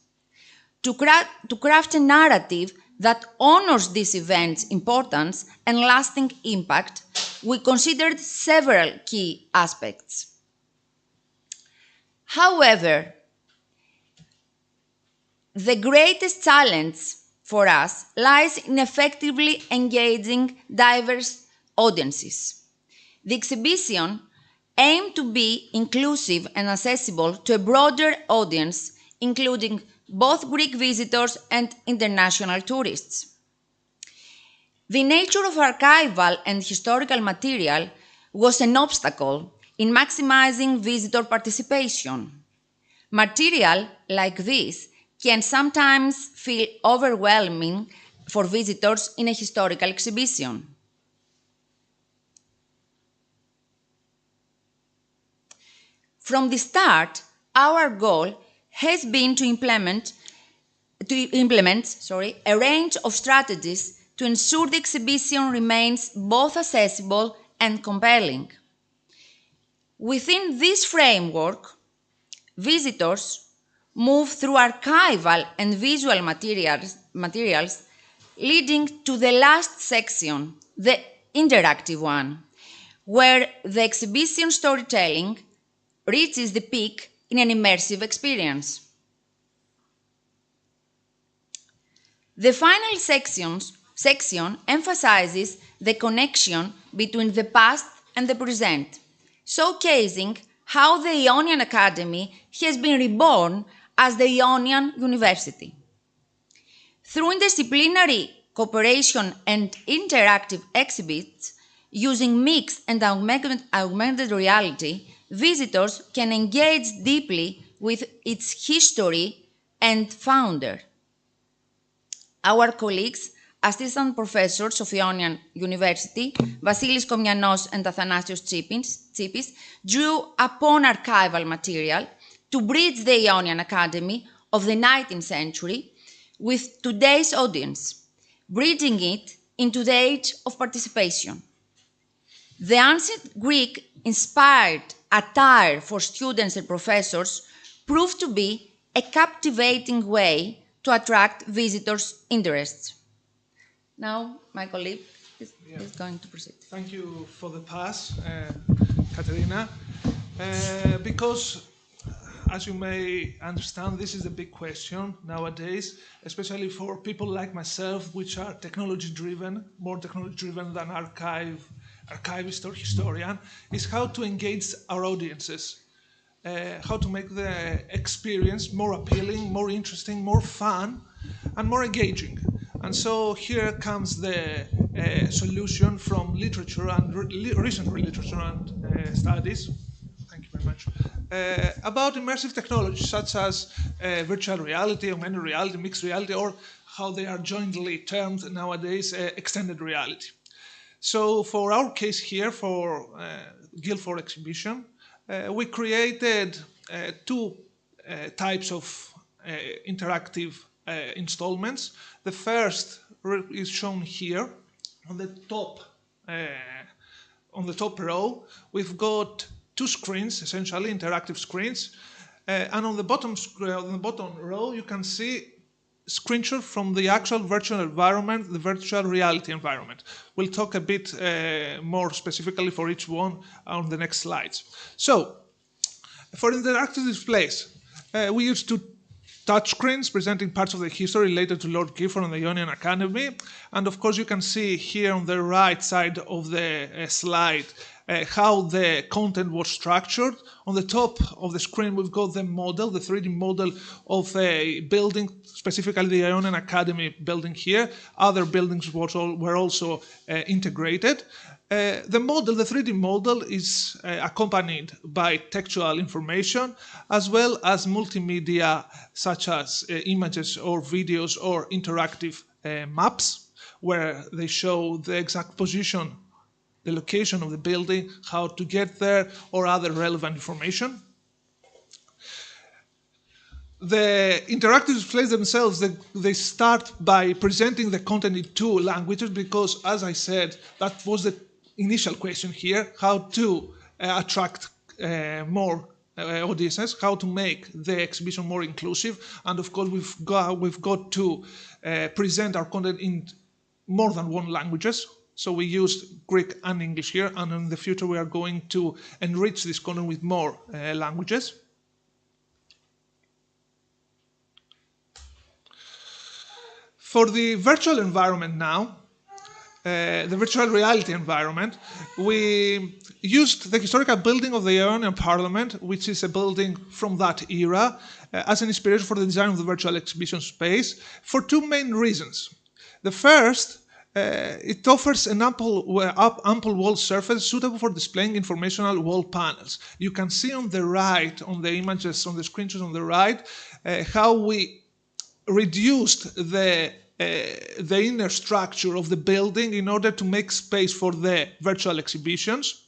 To craft a narrative that honors this event's importance and lasting impact, we considered several key aspects. However, the greatest challenge for us lies in effectively engaging diverse audiences. The exhibition aimed to be inclusive and accessible to a broader audience, including both Greek visitors and international tourists. The nature of archival and historical material was an obstacle in maximizing visitor participation. Material like this can sometimes feel overwhelming for visitors in a historical exhibition. From the start, our goal has been to implement a range of strategies to ensure the exhibition remains both accessible and compelling. Within this framework, visitors move through archival and visual materials leading to the last section, the interactive one, where the exhibition storytelling reaches the peak in an immersive experience. The final section emphasizes the connection between the past and the present, showcasing how the Ionian Academy has been reborn as the Ionian University. Through interdisciplinary cooperation and interactive exhibits, using mixed and augmented reality, visitors can engage deeply with its history and founder. Our colleagues, assistant professors of Ionian University, Vasilis Komnianos and Athanasios Tsipis, drew upon archival material to bridge the Ionian Academy of the 19th century with today's audience, bridging it into the age of participation. The ancient Greek-inspired attire for students and professors proved to be a captivating way to attract visitors' interests. Now, my colleague is going to proceed. Thank you for the pass, Katerina, because, as you may understand, this is a big question nowadays, especially for people like myself, which are technology-driven, more technology-driven than archivist or historian, is how to engage our audiences, how to make the experience more appealing, more interesting, more fun, and more engaging. And so here comes the solution from literature and recent literature and studies. Thank you very much. About immersive technologies such as virtual reality, augmented reality, mixed reality, or how they are jointly termed nowadays, extended reality. So for our case here, for Guildford exhibition, we created two types of interactive installments. The first is shown here on the top row. We've got two screens, essentially interactive screens, and on the bottom row you can see screenshot from the actual virtual environment, the virtual reality environment. We'll talk a bit more specifically for each one on the next slides. So, for interactive displays, we used two touchscreens presenting parts of the history related to Lord Guildford and the Ionian Academy. And of course, you can see here on the right side of the slide how the content was structured. On the top of the screen, we've got the model, the 3D model of a building, specifically the Ionian Academy building here. Other buildings were also integrated. The model, the 3D model, is accompanied by textual information as well as multimedia such as images or videos or interactive maps where they show the exact position, the location of the building, how to get there, or other relevant information. The interactive displays themselves, they start by presenting the content in two languages because, as I said, that was the initial question here, how to attract more audiences, how to make the exhibition more inclusive. And of course, we've got to present our content in more than one languages. So we used Greek and English here, and in the future we are going to enrich this content with more languages. For the virtual environment now, the virtual reality environment, we used the historical building of the Ionian Parliament, which is a building from that era, as an inspiration for the design of the virtual exhibition space for two main reasons. The first, it offers an ample wall surface suitable for displaying informational wall panels. You can see on the right, on the images, on the screenshots on the right, how we reduced the inner structure of the building in order to make space for the virtual exhibitions.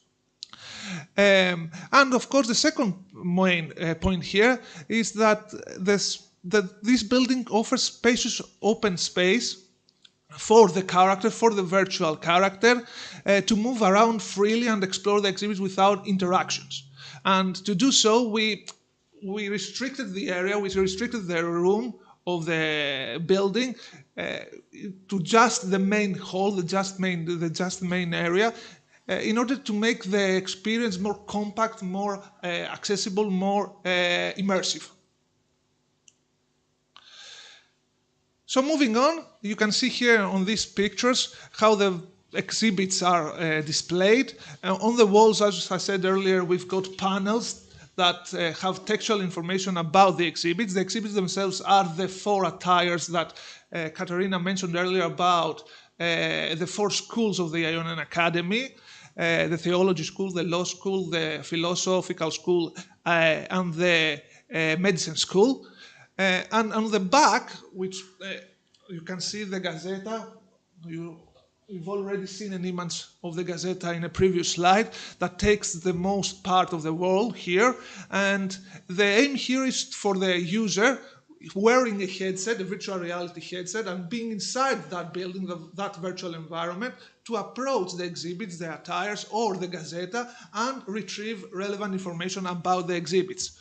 And of course, the second main point here is that this building offers spacious open space for the character, for the virtual character, to move around freely and explore the exhibits without interactions. And to do so, we restricted the area, we restricted the room of the building to just the main hall, the main area, in order to make the experience more compact, more accessible, more immersive. So moving on, you can see here on these pictures how the exhibits are displayed. On the walls, as I said earlier, we've got panels that have textual information about the exhibits. The exhibits themselves are the four attires that Katerina mentioned earlier about the four schools of the Ionian Academy, the theology school, the law school, the philosophical school, and the medicine school. And on the back, which you can see the Gazzetta, We've already seen an image of the Gazzetta in a previous slide that takes the most part of the wall here. And the aim here is for the user wearing a headset, a virtual reality headset, and being inside that building, that virtual environment, to approach the exhibits, the attires, or the Gazzetta, and retrieve relevant information about the exhibits.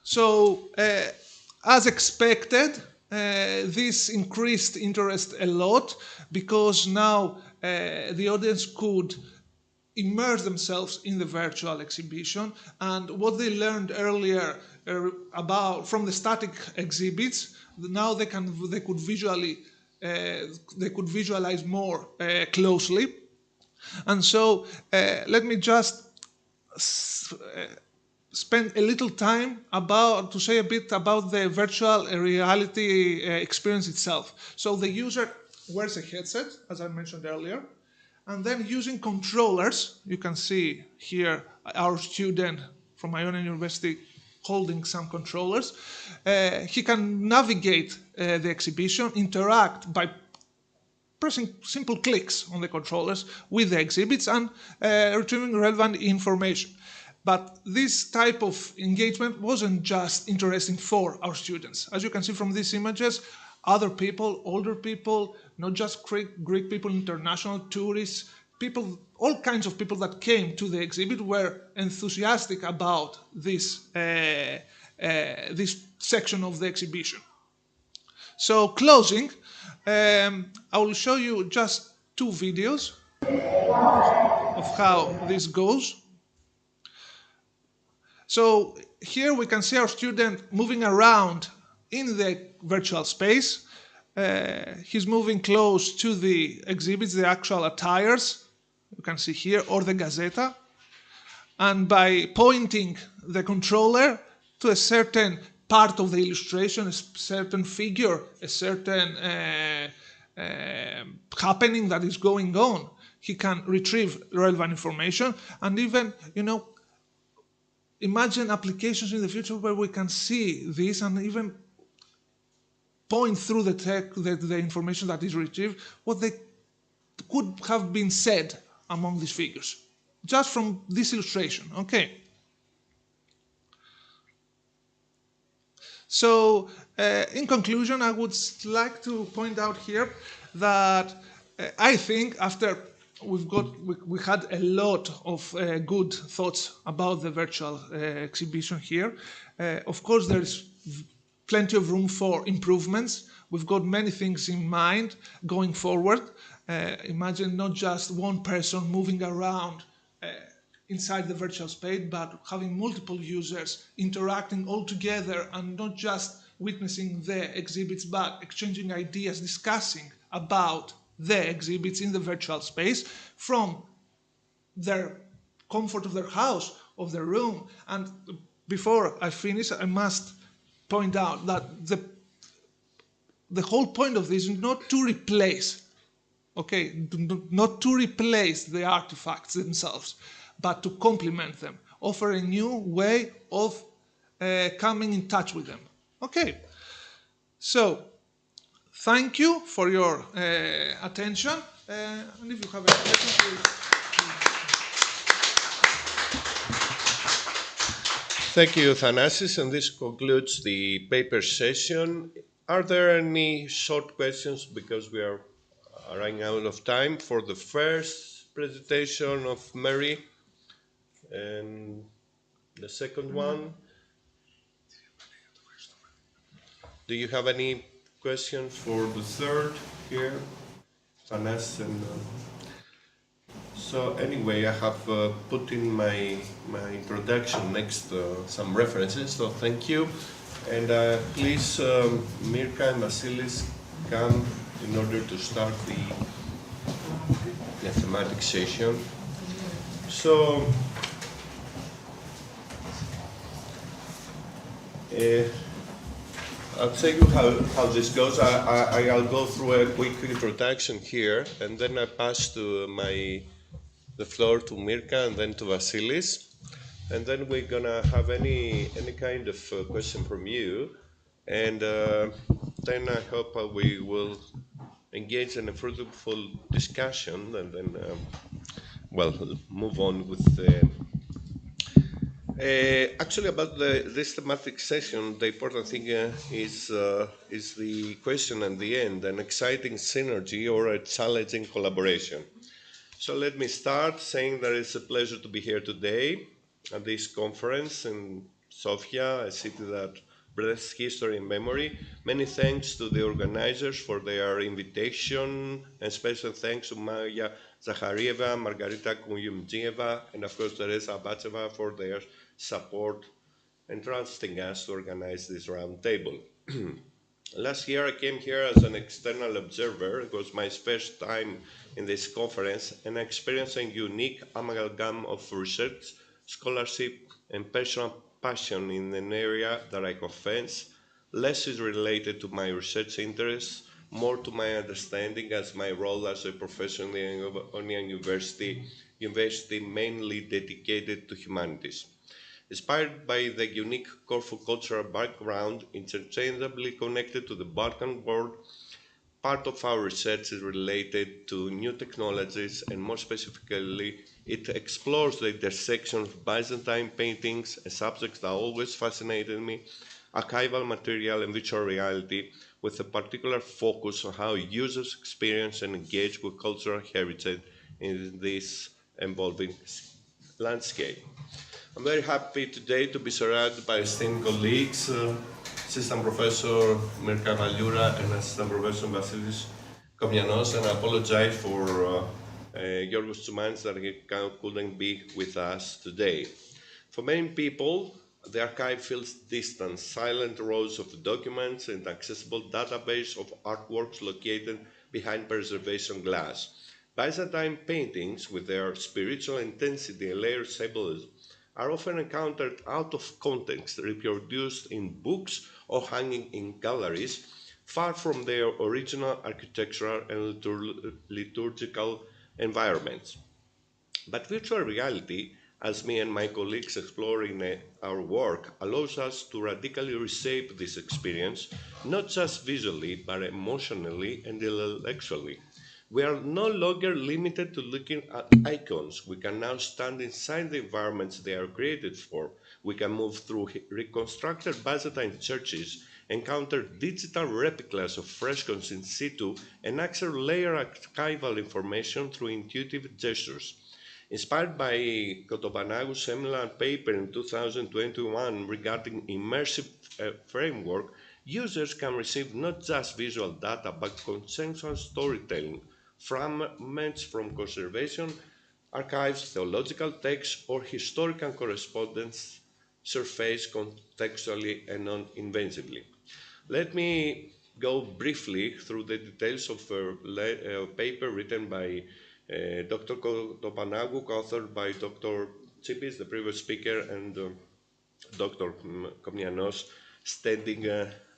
So, as expected, this increased interest a lot because now the audience could immerse themselves in the virtual exhibition, and what they learned earlier about from the static exhibits, now they could visualize more closely. And so let me just spend a little time to say a bit about the virtual reality experience itself. So the user wears a headset, as I mentioned earlier, and then using controllers, you can see here our student from Ionian University holding some controllers. He can navigate the exhibition, interact by pressing simple clicks on the controllers with the exhibits and retrieving relevant information. But this type of engagement wasn't just interesting for our students. As you can see from these images, other people, older people, not just Greek people, international tourists, people, all kinds of people that came to the exhibit were enthusiastic about this, this section of the exhibition. So closing, I will show you just two videos of how this goes. So here we can see our student moving around in the virtual space. He's moving close to the exhibits, the actual attires, you can see here, or the Gazzetta. And by pointing the controller to a certain part of the illustration, a certain figure, a certain happening that is going on, he can retrieve relevant information. And even, imagine applications in the future where we can see this and even point through the information that is retrieved, what they could have been said among these figures, just from this illustration. Okay. So, in conclusion, I would like to point out here that I think after we had a lot of good thoughts about the virtual exhibition here. Of course, there's plenty of room for improvements. We've got many things in mind going forward. Imagine not just one person moving around inside the virtual space, but having multiple users interacting all together and not just witnessing the exhibits, but exchanging ideas, discussing about the exhibits in the virtual space from their comfort of their house, of their room. And before I finish, I must point out that the whole point of this is not to replace, not to replace the artifacts themselves, but to complement them, offer a new way of coming in touch with them. Okay, so thank you for your attention, and if you have any questions, please. Thank you, Thanasis, and this concludes the paper session. Are there any short questions, because we are running out of time, for the first presentation of Mary and the second one? Do you have any questions for the third here? Thanasis and... So anyway, I have put in my introduction next some references, so thank you. And please, Mirka and Vasilis, come in order to start the thematic session. So, I'll tell you how this goes. I'll go through a quick introduction here, and then I pass to the floor to Mirka and then to Vasilis. And then we're gonna have any kind of question from you. And then I hope we will engage in a fruitful discussion, and then, move on with the... actually, about this thematic session, the important thing is the question at the end, an exciting synergy or a challenging collaboration. So let me start saying that it's a pleasure to be here today at this conference in Sofia, a city that breathes history and memory. Many thanks to the organizers for their invitation, and special thanks to Maya Zakharieva, Margarita Kuyumjieva, and of course Teresa Abacheva for their support and trusting us to organize this round table. Last year I came here as an external observer. It was my first time in this conference, and I experienced a unique amalgam of research, scholarship, and personal passion in an area that I confess less is related to my research interests, more to my understanding as my role as a professor in a university mainly dedicated to humanities. Inspired by the unique Corfu cultural background, interchangeably connected to the Balkan world, part of our research is related to new technologies, and more specifically, it explores the intersection of Byzantine paintings, a subject that always fascinated me, archival material and virtual reality, with a particular focus on how users experience and engage with cultural heritage in this evolving landscape. I'm very happy today to be surrounded by esteemed colleagues, Assistant Professor Mirka Valiura and Assistant Professor Vasilis Komnianos, and I apologize for Yorgos Tsoumanis that he couldn't be with us today. For many people, the archive feels distant, silent rows of documents and accessible database of artworks located behind preservation glass. Byzantine paintings, with their spiritual intensity and layered symbolism, are often encountered out of context, reproduced in books or hanging in galleries, far from their original architectural and liturgical environments. But virtual reality, as me and my colleagues explore in our work, allows us to radically reshape this experience, not just visually, but emotionally and intellectually. We are no longer limited to looking at icons. We can now stand inside the environments they are created for. We can move through reconstructed Byzantine churches, encounter digital replicas of frescoes in situ, and access layer archival information through intuitive gestures. Inspired by Kotopanagou's seminal paper in 2021 regarding immersive framework, users can receive not just visual data, but consensual storytelling, fragments from conservation archives, theological texts, or historical correspondence surface contextually and non-invasively. Let me go briefly through the details of a paper written by Dr. Kotopanagou, authored by Dr. Tsipis, the previous speaker, and Dr. Komnianos, standing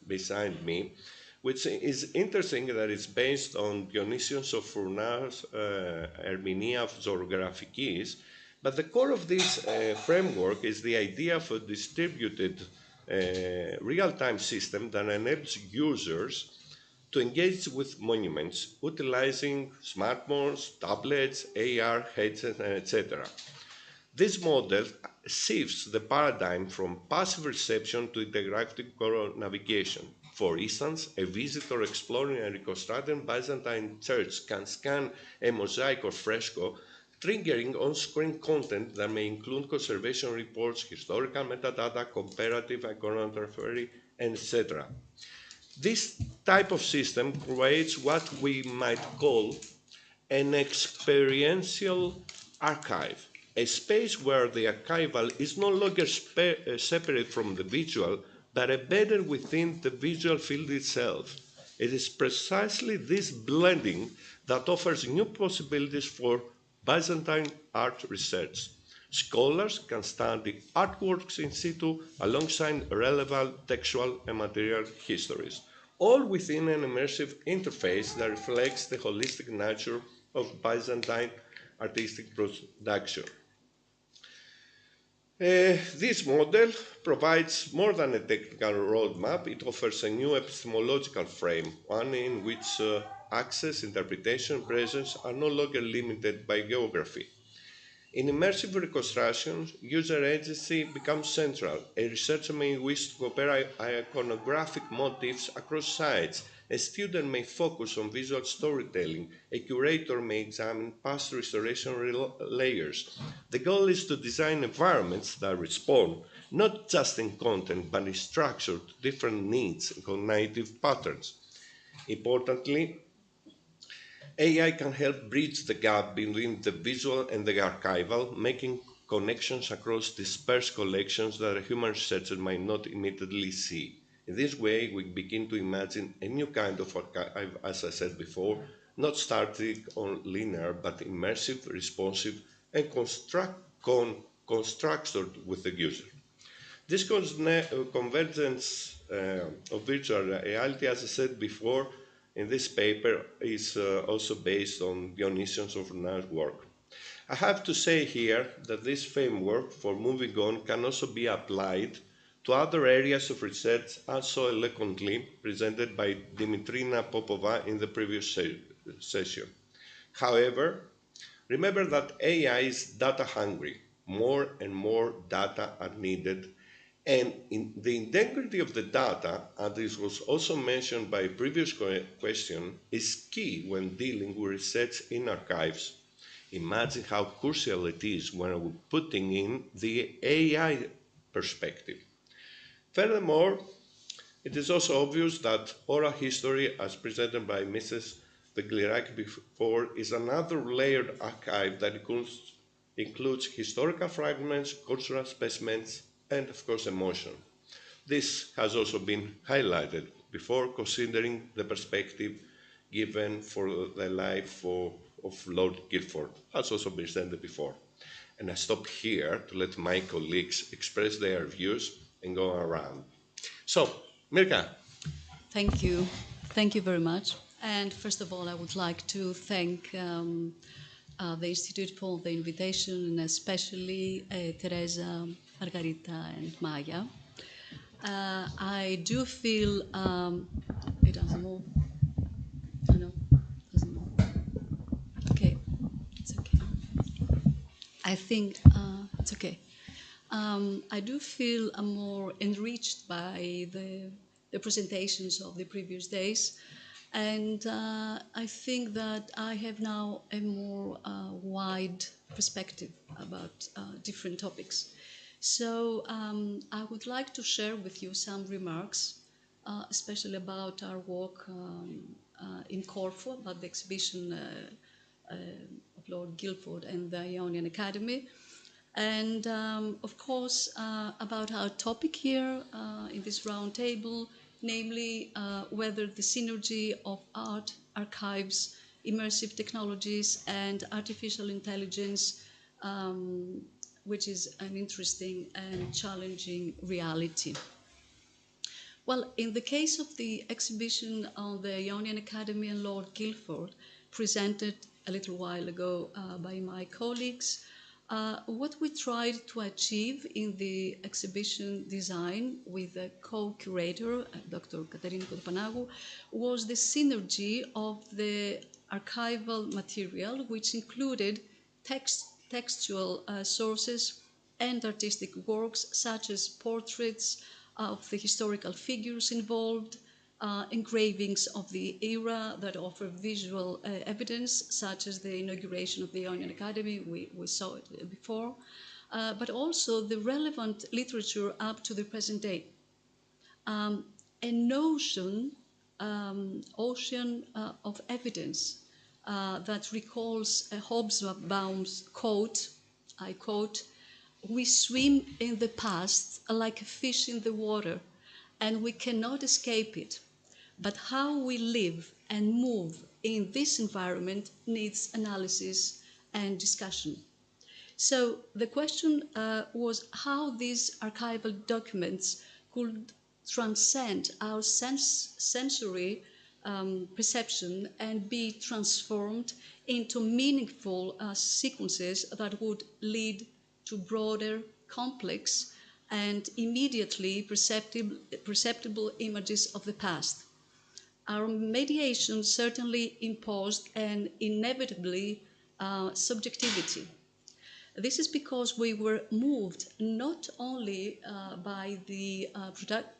beside me, which is interesting that it's based on Dionysios of Furnas, Ερμηνεία of Zographikis, but the core of this framework is the idea of a distributed real-time system that enables users to engage with monuments, utilizing smartphones, tablets, AR headsets, etc. This model shifts the paradigm from passive reception to interactive navigation. For instance, a visitor exploring a reconstructed Byzantine church can scan a mosaic or fresco, triggering on-screen content that may include conservation reports, historical metadata, comparative iconography, etc. This type of system creates what we might call an experiential archive, a space where the archival is no longer separate from the visual, but embedded within the visual field itself. It is precisely this blending that offers new possibilities for Byzantine art research. Scholars can study artworks in situ alongside relevant textual and material histories, all within an immersive interface that reflects the holistic nature of Byzantine artistic production. This model provides more than a technical roadmap. It offers a new epistemological frame, one in which access, interpretation, and presence are no longer limited by geography. In immersive reconstruction, user agency becomes central. A researcher may wish to compare iconographic motifs across sites. A student may focus on visual storytelling. A curator may examine past restoration layers. The goal is to design environments that respond not just in content, but in structure to different needs and cognitive patterns. Importantly, AI can help bridge the gap between the visual and the archival, making connections across dispersed collections that a human researcher might not immediately see. In this way, we begin to imagine a new kind of archive, as I said before, not static or linear, but immersive, responsive, and constructed with the user. This convergence of virtual reality, as I said before, in this paper is also based on Dionysios of Furnas' work. I have to say here that this framework for moving on can also be applied to other areas of research as so eloquently presented by Dimitrina Popova in the previous session. However, remember that AI is data hungry. More and more data are needed, and in the integrity of the data, and this was also mentioned by a previous question, is key when dealing with research in archives. Imagine how crucial it is when we're putting in the AI perspective. Furthermore, it is also obvious that oral history, as presented by Mrs. Vigliraki before, is another layered archive that includes historical fragments, cultural specimens, and of course emotion. This has also been highlighted before, considering the perspective given for the life of Lord Guildford, as also been presented before. And I stop here to let my colleagues express their views and go around. So, Mirka. Thank you. Thank you very much. And first of all, I would like to thank the Institute for the invitation, and especially Teresa, Margarita, and Maya. I do feel it doesn't move. No, it doesn't move. Okay, it's okay. I think it's okay. I do feel more enriched by the presentations of the previous days, and I think that I have now a more wide perspective about different topics. So I would like to share with you some remarks, especially about our work in Corfu, about the exhibition of Lord Guilford and the Ionian Academy, and of course about our topic here in this round table, namely whether the synergy of art, archives, immersive technologies and artificial intelligence, which is an interesting and challenging reality. Well, in the case of the exhibition on the Ionian Academy and Lord Guilford, presented a little while ago by my colleagues, what we tried to achieve in the exhibition design with the co-curator, Dr. Katerina Kotopanagou, was the synergy of the archival material, which included textual sources and artistic works such as portraits of the historical figures involved, engravings of the era that offer visual evidence, such as the inauguration of the Ionian Academy, we saw it before, but also the relevant literature up to the present day. An ocean of evidence that recalls Hobsbawm's quote, I quote, "We swim in the past like a fish in the water, and we cannot escape it. But how we live and move in this environment needs analysis and discussion." So the question was how these archival documents could transcend our sensory perception and be transformed into meaningful sequences that would lead to broader, complex, and immediately perceptible images of the past. Our mediation certainly imposed an inevitably subjectivity. This is because we were moved not only by the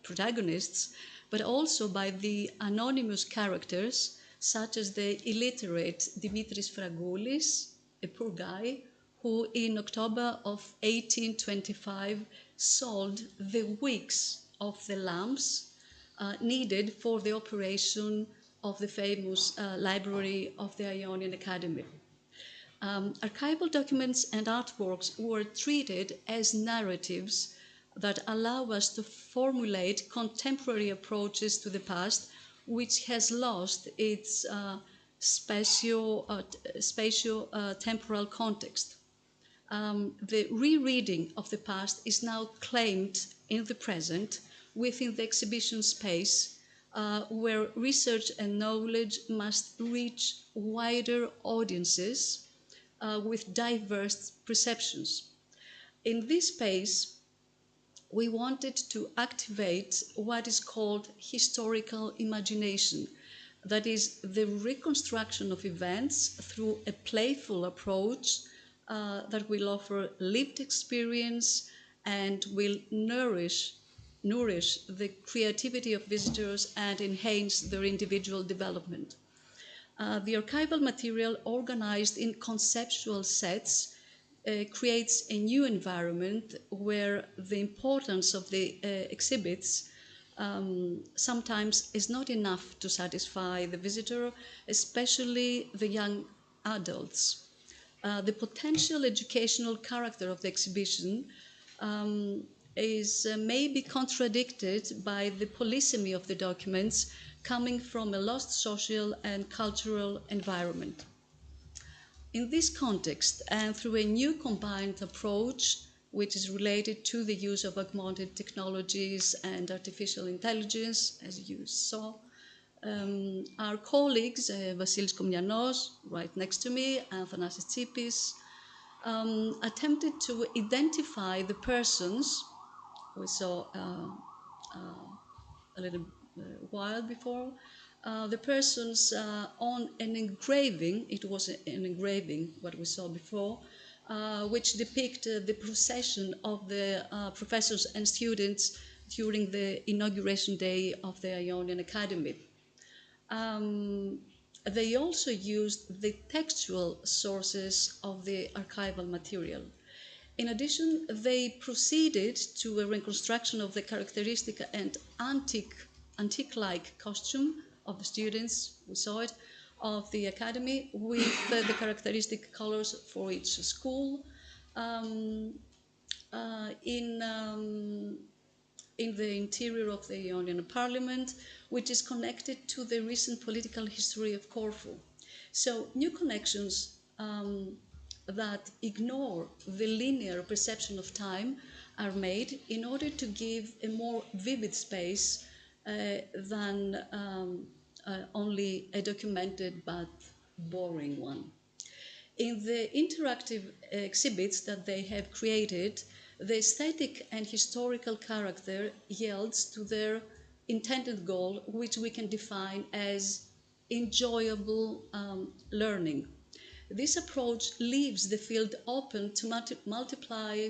protagonists, but also by the anonymous characters, such as the illiterate Dimitris Fragoulis, a poor guy, who in October of 1825 sold the wicks of the lamps needed for the operation of the famous library of the Ionian Academy. Archival documents and artworks were treated as narratives that allow us to formulate contemporary approaches to the past, which has lost its spatio-temporal context. The rereading of the past is now claimed in the present within the exhibition space, where research and knowledge must reach wider audiences with diverse perceptions. In this space, we wanted to activate what is called historical imagination, that is, the reconstruction of events through a playful approach that will offer lived experience and will nourish the creativity of visitors and enhance their individual development. The archival material, organized in conceptual sets, creates a new environment where the importance of the exhibits sometimes is not enough to satisfy the visitor, especially the young adults. The potential educational character of the exhibition may be contradicted by the polysemy of the documents coming from a lost social and cultural environment. In this context, and through a new combined approach, which is related to the use of augmented technologies and artificial intelligence, as you saw, our colleagues, Vasilis Komnianos, right next to me, and Thanasis Tsipis, attempted to identify the persons we saw a little while before, the persons on an engraving, it was an engraving, what we saw before, which depict the procession of the professors and students during the inauguration day of the Ionian Academy. They also used the textual sources of the archival material. In addition, they proceeded to a reconstruction of the characteristic and antique-like costume of the students, we saw it, of the academy, with the characteristic colors for each school. In the interior of the Ionian Parliament, which is connected to the recent political history of Corfu. So new connections that ignore the linear perception of time are made in order to give a more vivid space than only a documented but boring one. In the interactive exhibits that they have created, the aesthetic and historical character yields to their intended goal, which we can define as enjoyable learning. This approach leaves the field open to multiply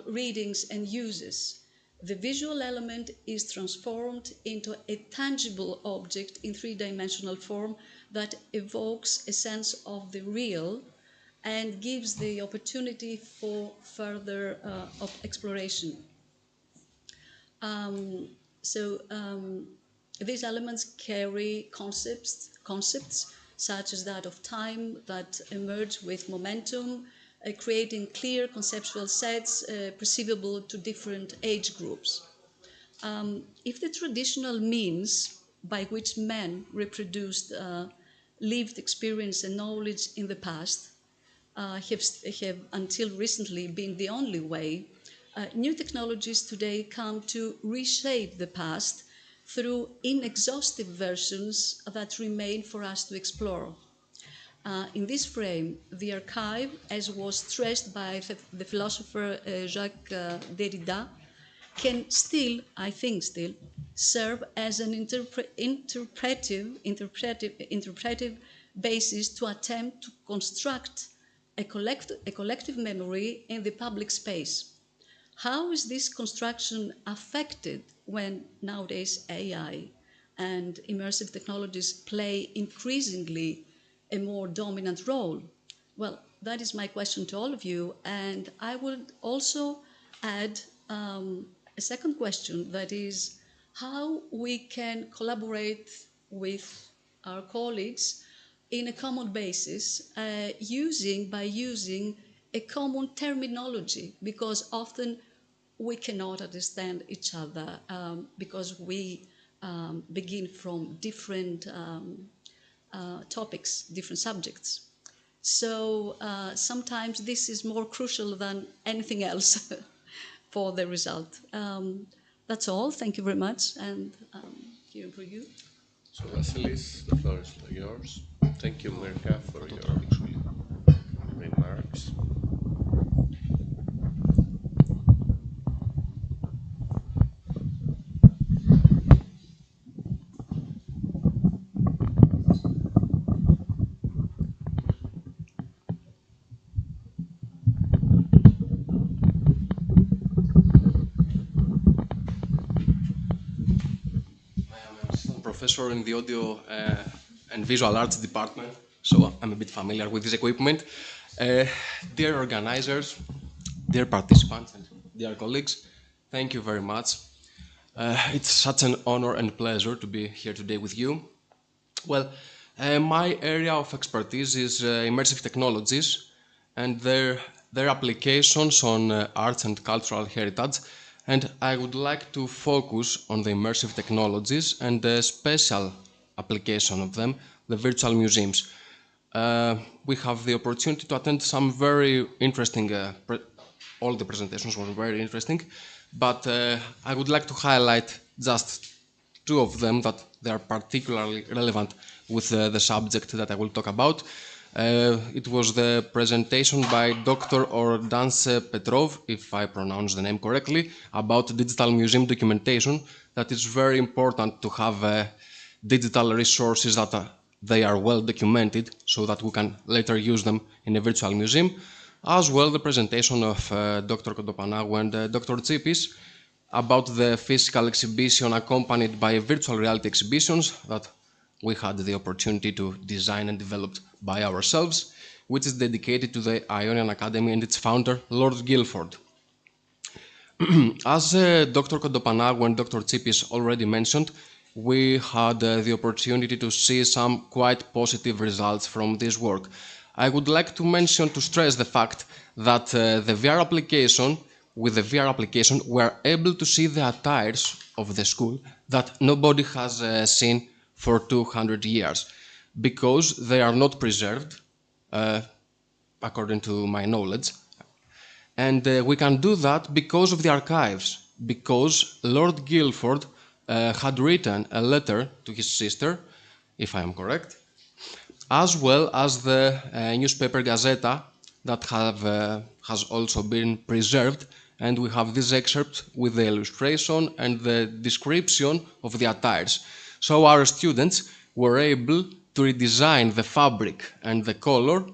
readings and uses. The visual element is transformed into a tangible object in three-dimensional form that evokes a sense of the real and gives the opportunity for further exploration. These elements carry concepts such as that of time that emerge with momentum, creating clear conceptual sets perceivable to different age groups. If the traditional means by which men reproduced lived experience and knowledge in the past have until recently been the only way, new technologies today come to reshape the past through inexhaustive versions that remain for us to explore. In this frame, the archive, as was stressed by the philosopher Jacques Derrida, can still, I think still, serve as an interpretive basis to attempt to construct a collective memory in the public space. How is this construction affected when nowadays AI and immersive technologies play increasingly a more dominant role? Well, that is my question to all of you, and I would also add a second question, that is how we can collaborate with our colleagues in a common basis, by using a common terminology, because often we cannot understand each other because we begin from different topics, different subjects. So sometimes this is more crucial than anything else for the result. That's all. Thank you very much. And here for you. So Vasilis, the floor is yours. Thank you, Mirka, for your remarks. Professor in the audio and visual arts department, so I'm a bit familiar with this equipment. Dear organizers, dear participants, and dear colleagues, thank you very much. It's such an honor and pleasure to be here today with you. Well, my area of expertise is immersive technologies and their applications on arts and cultural heritage. And I would like to focus on the immersive technologies and the special application of them, the virtual museums. We have the opportunity to attend some very interesting, all the presentations were very interesting, but I would like to highlight just two of them that they are particularly relevant with the subject that I will talk about. It was the presentation by Dr. Ordance Petrov, if I pronounce the name correctly, about digital museum documentation. That is very important to have digital resources that they are well documented so that we can later use them in a virtual museum. as well the presentation of Dr. Kodopanagou and Dr. Tsipis about the physical exhibition accompanied by virtual reality exhibitions that we had the opportunity to design and develop by ourselves, which is dedicated to the Ionian Academy and its founder, Lord Guilford. As Dr. Kodopanagou and Dr. Tsipis already mentioned, we had the opportunity to see some quite positive results from this work. I would like to stress the fact that with the VR application, we're able to see the attires of the school that nobody has seen for 200 years, because they are not preserved, according to my knowledge. And we can do that because of the archives, because Lord Guilford had written a letter to his sister, if I am correct, as well as the newspaper Gazeta that has also been preserved, and we have this excerpt with the illustration and the description of the attires. So our students were able to redesign the fabric and the color,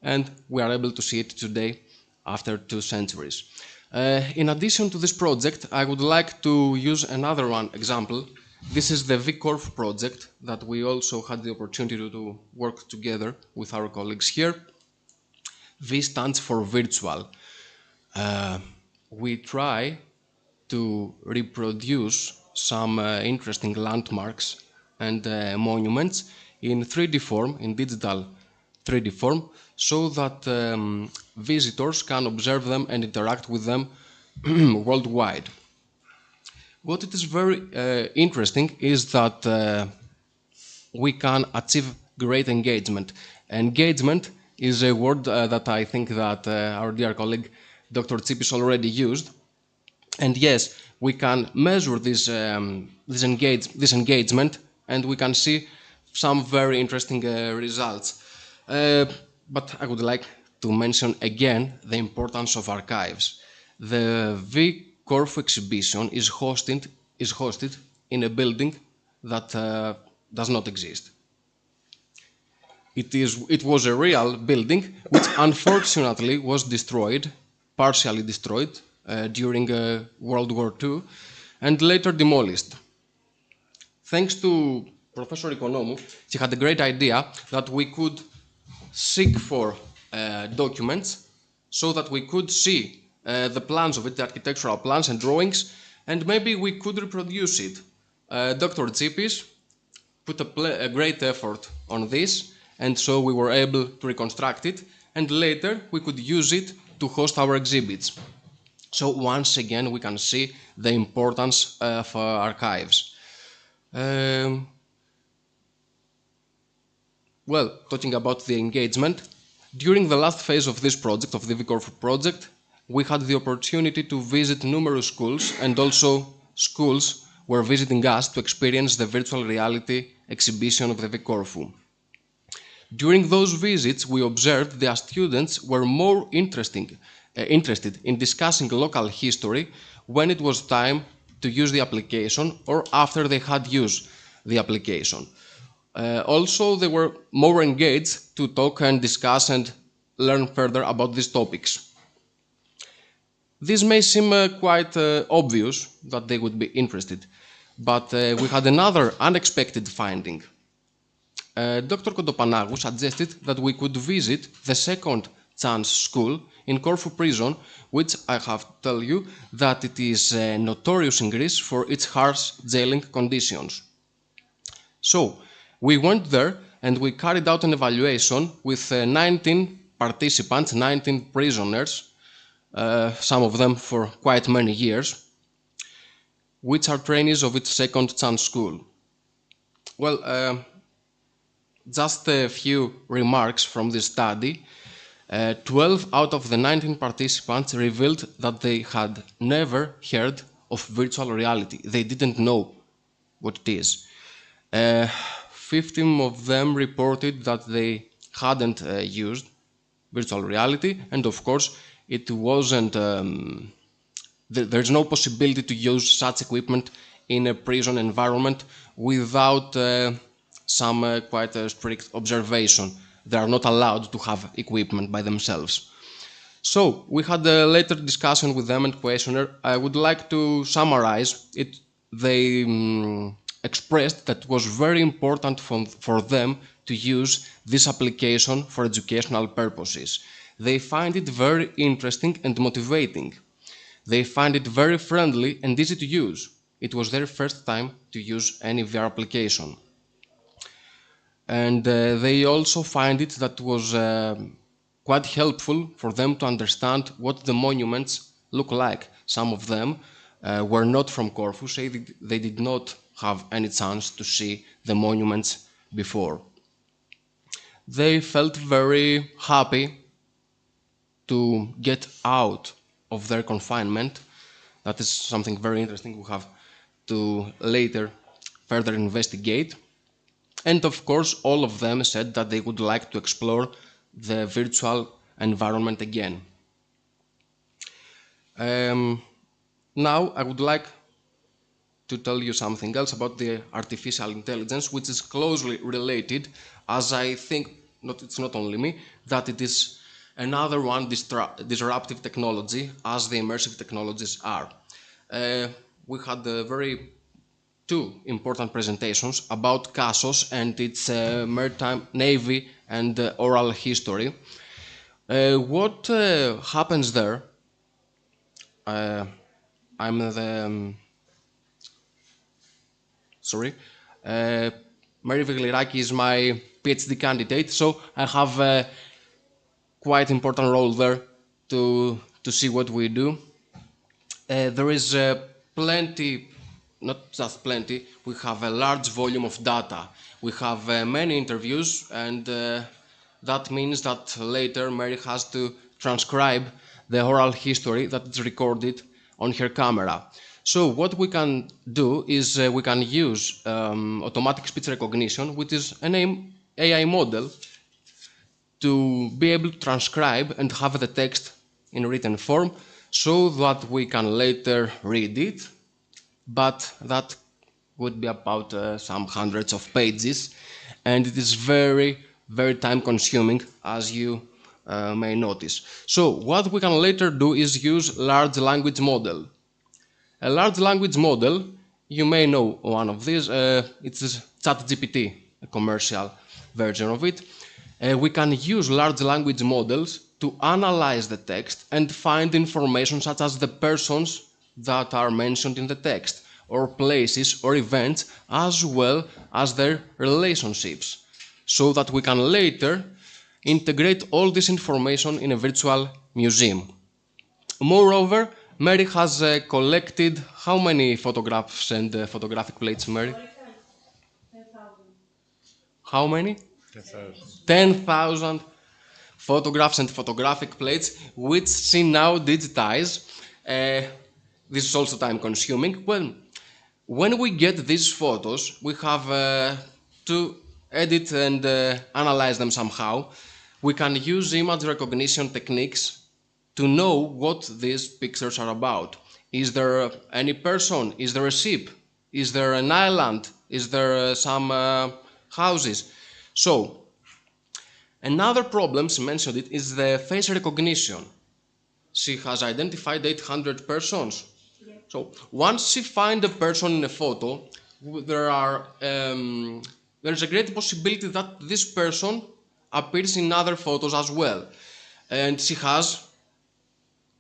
and we are able to see it today after 2 centuries. In addition to this project, I would like to use another example. This is the VCorf project that we also had the opportunity to work together with our colleagues here. V stands for virtual. We try to reproduce some interesting landmarks and monuments in 3D form, in digital 3D form, so that visitors can observe them and interact with them worldwide. What it is very interesting is that we can achieve great engagement. Engagement is a word that I think that our dear colleague Dr. Tsipis already used. And yes, we can measure this engagement, and we can see some very interesting results. But I would like to mention again the importance of archives. The VCorf exhibition is hosted in a building that does not exist. It was a real building which unfortunately was destroyed, partially destroyed, during World War II, and later demolished. Thanks to Professor Economou, he had a great idea that we could seek for documents so that we could see the plans of it, the architectural plans and drawings, and maybe we could reproduce it. Dr. Tsipis put a great effort on this, and so we were able to reconstruct it, and later we could use it to host our exhibits. So once again we can see the importance of archives. Well, talking about the engagement, during the last phase of this project, of the VCorf project, we had the opportunity to visit numerous schools, and also schools were visiting us to experience the virtual reality exhibition of the VCorf. During those visits, we observed that students were more interested in discussing local history when it was time to use the application or after they had used the application. Also, they were more engaged to talk and discuss and learn further about these topics. This may seem quite obvious that they would be interested, but we had another unexpected finding. Dr. Kodopanagou suggested that we could visit the Second Chance School in Corfu prison, which I have to tell you that it is notorious in Greece for its harsh jailing conditions. So, we went there and we carried out an evaluation with 19 participants, 19 prisoners, some of them for quite many years, which are trainees of its Second Chance School. Well, just a few remarks from this study. 12 out of the 19 participants revealed that they had never heard of virtual reality. They didn't know what it is. 15 of them reported that they hadn't used virtual reality, and of course it wasn't, there's no possibility to use such equipment in a prison environment without some quite strict observation. They are not allowed to have equipment by themselves. So we had a later discussion with them and questionnaire. I would like to summarize it. They expressed that it was very important for them to use this application for educational purposes. They find it very interesting and motivating. They find it very friendly and easy to use. It was their first time to use any VR application. And they also find it that was quite helpful for them to understand what the monuments look like. Some of them were not from Corfu, so they did not have any chance to see the monuments before. They felt very happy to get out of their confinement. That is something very interesting we have to later further investigate. And of course, all of them said that they would like to explore the virtual environment again. Now, I would like to tell you something else about the artificial intelligence, which is closely related, as I think, it's not only me, that it is another one disruptive technology, as the immersive technologies are. We had two important presentations about CASOS and its maritime navy and oral history. What happens there? I'm the Mary Vigliraki is my PhD candidate, so I have a quite important role there to see what we do. There is plenty, not just plenty, we have a large volume of data. We have many interviews, and that means that later Mary has to transcribe the oral history that is recorded on her camera. So what we can do is we can use automatic speech recognition, which is an AI model, to be able to transcribe and have the text in written form so that we can later read it, but that would be about some hundreds of pages, and it is very, very time consuming, as you may notice. So what we can later do is use large language model. A large language model, you may know one of these, it's ChatGPT, a commercial version of it. We can use large language models to analyze the text and find information such as the persons that are mentioned in the text, or places or events, as well as their relationships, so that we can later integrate all this information in a virtual museum. Moreover, Mary has collected how many photographs and photographic plates, Mary? 10,000. How many? 10,000. 10,000 photographs and photographic plates, which she now digitize. This is also time consuming. Well, when we get these photos, we have to edit and analyze them somehow. We can use image recognition techniques to know what these pictures are about. Is there any person? Is there a ship? Is there an island? Is there some houses? So, another problem, she mentioned it, is the face recognition. She has identified 800 persons. Yeah. So, once she finds a person in a photo, there's a great possibility that this person appears in other photos as well. And she has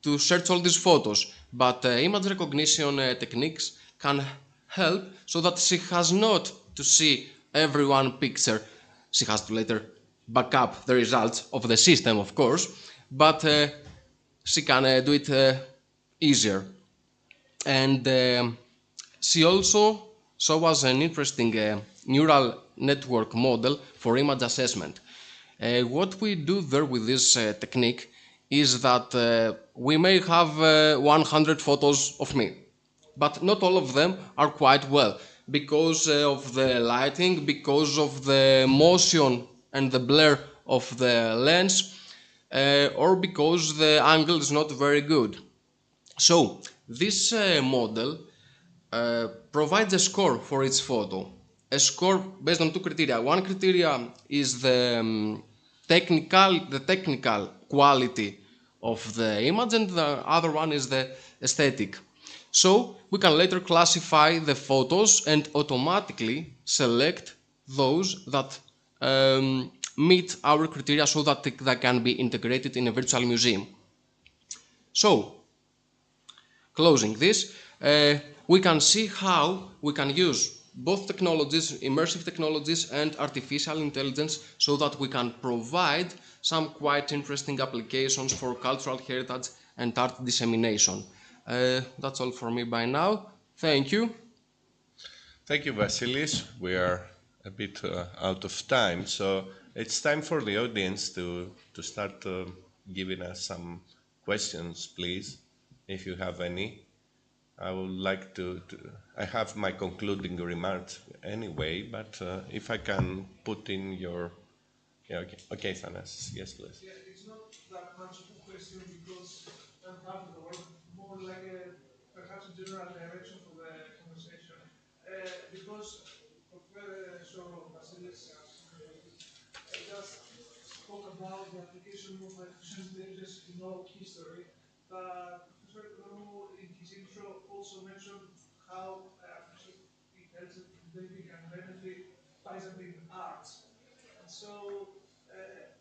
to search all these photos. But image recognition techniques can help so that she has not to see every one picture. She has to later back up the results of the system, of course, but she can do it easier. And she also showed us an interesting neural network model for image assessment. What we do there with this technique is that we may have 100 photos of me, but not all of them are quite well because of the lighting, because of the motion and the blur of the lens, or because the angle is not very good. So this model provides a score for each photo, a score based on two criteria. One criteria is the technical quality of the image, and the other one is the aesthetic. So we can later classify the photos and automatically select those that meet our criteria so that they can be integrated in a virtual museum. So, closing this, we can see how we can use both technologies, immersive technologies and artificial intelligence, so that we can provide some quite interesting applications for cultural heritage and art dissemination. That's all for me by now. Thank you. Thank you, Vasilis. We are a bit out of time, so it's time for the audience to start giving us some questions, please, if you have any. I would like I have my concluding remarks anyway, but if I can put in your... Yeah, okay, Thanas, yes, please. Yeah, it's not that much of a question because I'm half of the work, more like perhaps a general direction for the conversation. Because Professor Vasilis just spoke about the application of artificial intelligence in all history, but Professor Economou in his intro also mentioned how artificial intelligence can benefit Byzantine arts. And so,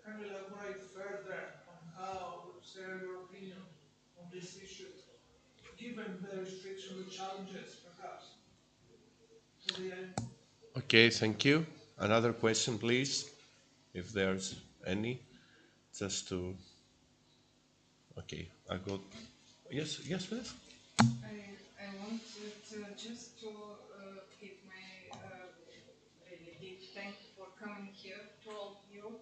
can you elaborate further on how, share your opinion on this issue, given the restrictions and challenges, perhaps? Okay, thank you. Another question, please, if there's any, just to... Okay, I got... Yes, please. I wanted just to give my really deep thank for coming here to all of you,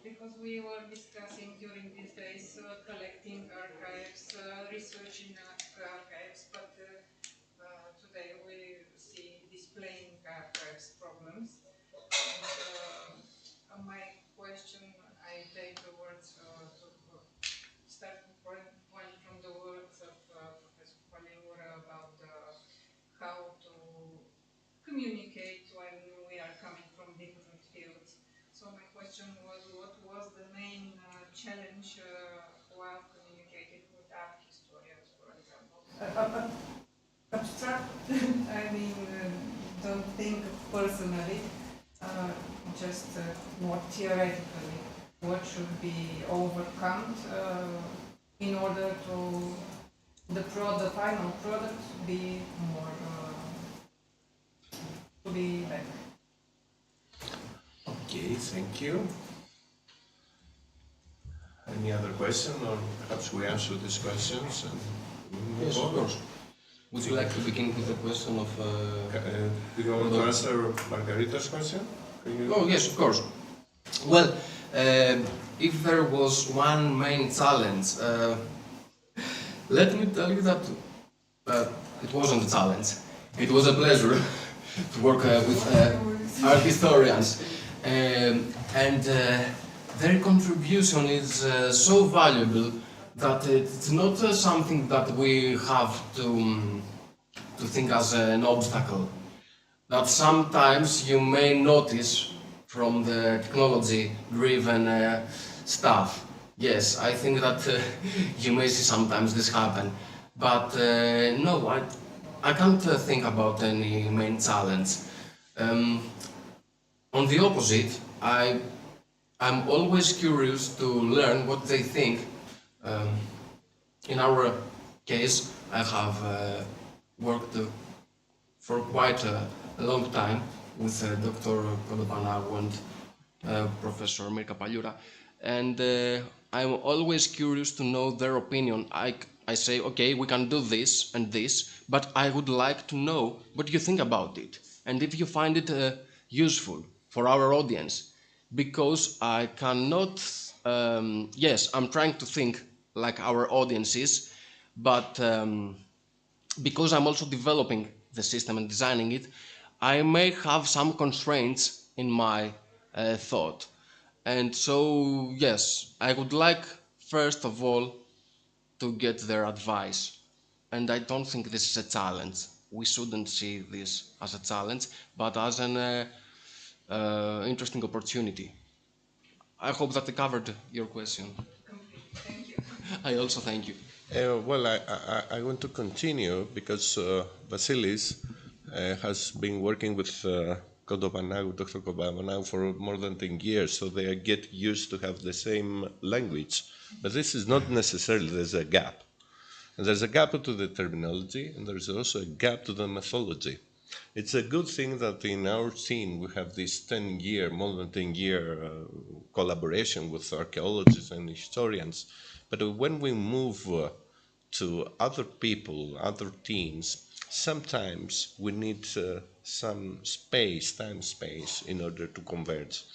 because we were discussing during these days collecting archives, researching archives, but today we see displaying archives problems. And my question, I take the words starting point from the words of Professor Paliura about how to communicate when we are coming from different fields. So my question was, what was the main challenge while communicating with art historians, for example? Abstract, I mean, don't think personally, just more theoretically. What should be overcome in order to the final product be more to be better. Okay, thank you. Any other question, or perhaps we answer these questions? Yes, of course. Would you like to begin with the question of... do you want to answer Margarita's question? Oh, yes, of course. Well, if there was one main challenge, let me tell you that it wasn't a challenge. It was a pleasure to work with art historians. And their contribution is so valuable that it's not something that we have to think as an obstacle. That sometimes you may notice from the technology-driven stuff. Yes, I think that you may see sometimes this happen. But no, I can't think about any main challenge. On the opposite, I'm always curious to learn what they think. In our case, I have worked for quite a long time with Dr. Kodopanagou and Professor Mirka Paliura, and I'm always curious to know their opinion. I say, okay, we can do this and this, but I would like to know what you think about it, and if you find it useful for our audience, because I cannot, yes, I'm trying to think like our audience is, but because I'm also developing the system and designing it, I may have some constraints in my thought. And so, yes, I would like, first of all, to get their advice. And I don't think this is a challenge. We shouldn't see this as a challenge, but as an interesting opportunity. I hope that I covered your question. Completely. Thank you. I also thank you. Well, I want to continue because Vasilis has been working with Dr. Kodopanagou for more than 10 years, so they get used to have the same language. But this is not necessarily, there's a gap. And there's a gap to the terminology, and there's also a gap to the methodology. It's a good thing that in our team we have this 10-year, more than 10-year collaboration with archaeologists and historians. But when we move to other people, other teams, sometimes we need some space, time space, in order to converge.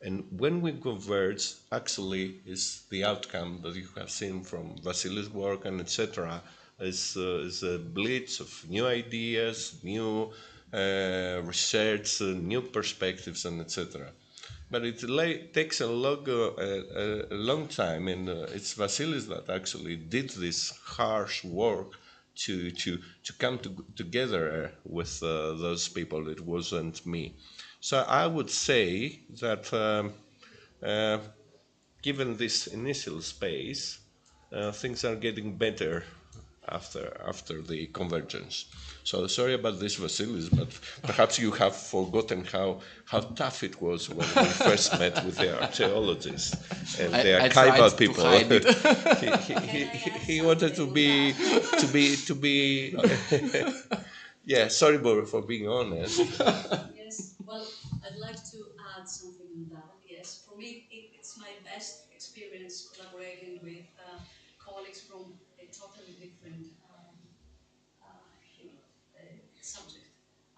And when we converge, actually, is the outcome that you have seen from Vasilis' work and etc. Is a blitz of new ideas, new research, new perspectives, and etc. But it takes a long time, and it's Vasilis that actually did this harsh work to come together with those people. It wasn't me. So I would say that given this initial space, things are getting better after the convergence. So sorry about this, Vasilis, but perhaps you have forgotten how tough it was when we first met with the archaeologists and the archival people. He wanted to be yeah. Sorry, Bori, for being honest. Yes, well, I'd like to add something on that. Yes, for me, it's my best experience collaborating with colleagues from a totally different subject.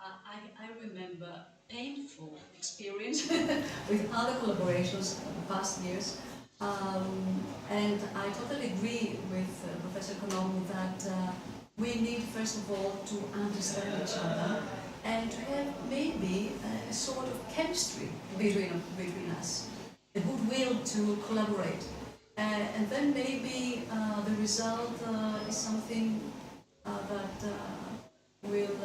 I remember painful experience with other collaborations in the past years, and I totally agree with Professor Konomou that we need, first of all, to understand each other and to have maybe a sort of chemistry between us, a goodwill to collaborate. And then maybe the result is something that will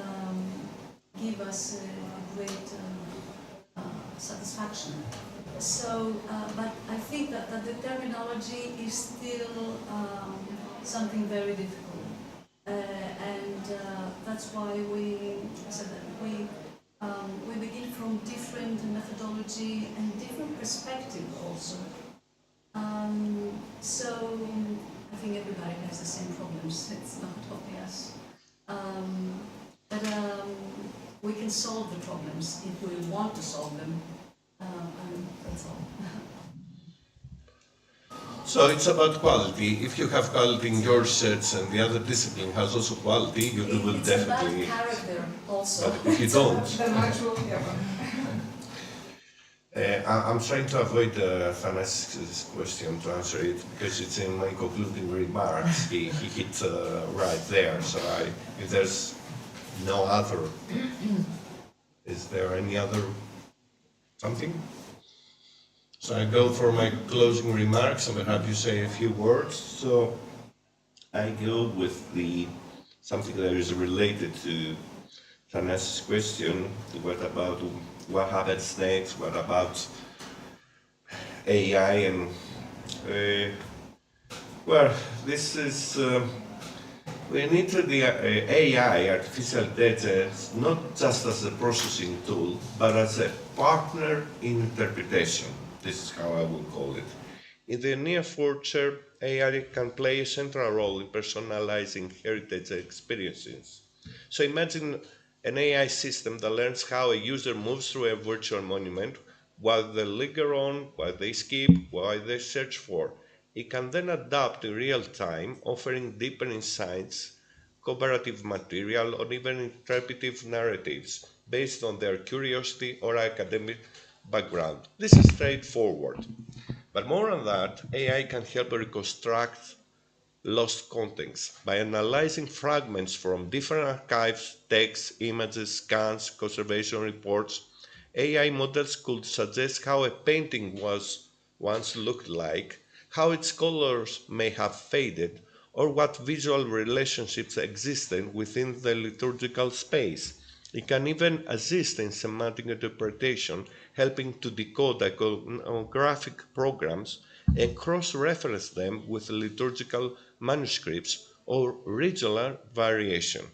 give us a great satisfaction. So, but I think that the terminology is still something very difficult. And that's why we begin from different methodology and different perspective also. So I think everybody has the same problems. It's not obvious, but we can solve the problems if we want to solve them, and that's all. So it's about quality. If you have quality in your research and the other discipline has also quality, you will definitely. It's about character also. But if you don't. I'm trying to avoid Thanas's question to answer it because it's in my concluding remarks. He hit right there. So if there's no other, is there any other something? So I go for my closing remarks and have you say a few words. So I go with something that is related to Thanas's question. What happens next? What about AI? And well, this is we need the AI, artificial intelligence, not just as a processing tool, but as a partner in interpretation. This is how I will call it. In the near future, AI can play a central role in personalizing heritage experiences. So imagine an AI system that learns how a user moves through a virtual monument, what they linger on, what they skip, what they search for. It can then adapt in real time, offering deeper insights, comparative material, or even interpretive narratives based on their curiosity or academic background. This is straightforward. But more than that, AI can help reconstruct lost contents by analyzing fragments from different archives, texts, images, scans, conservation reports. AI models could suggest how a painting once looked like, how its colors may have faded, or what visual relationships existed within the liturgical space. It can even assist in semantic interpretation, helping to decode iconographic programs and cross-reference them with liturgical manuscripts or regional variation.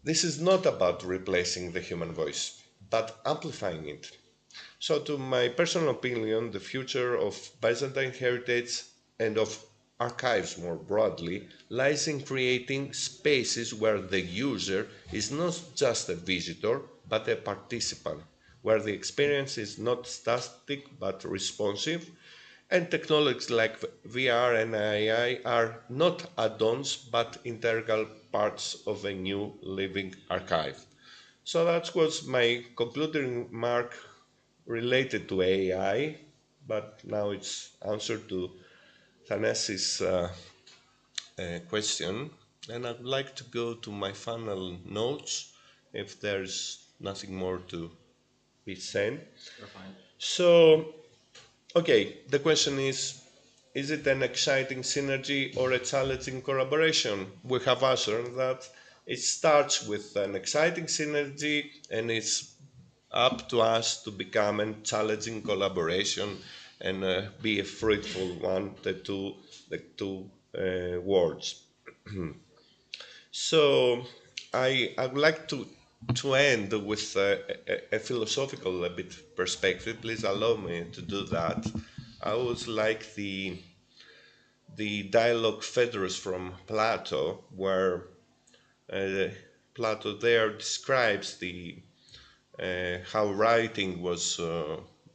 This is not about replacing the human voice, but amplifying it. So to my personal opinion, the future of Byzantine heritage and of archives more broadly lies in creating spaces where the user is not just a visitor, but a participant, where the experience is not static but responsive, and technologies like VR and AI are not add-ons but integral parts of a new living archive. So that was my concluding remark related to AI, but now it's answer to Thanas's question, and I'd like to go to my final notes if there's nothing more to be said. You're fine. So, okay, the question is it an exciting synergy or a challenging collaboration? We have answered that it starts with an exciting synergy, and it's up to us to become a challenging collaboration and be a fruitful one, the two words. So I would like to end with a philosophical perspective. Please allow me to do that. I always like the dialogue Phaedrus from Plato, where Plato there describes how writing was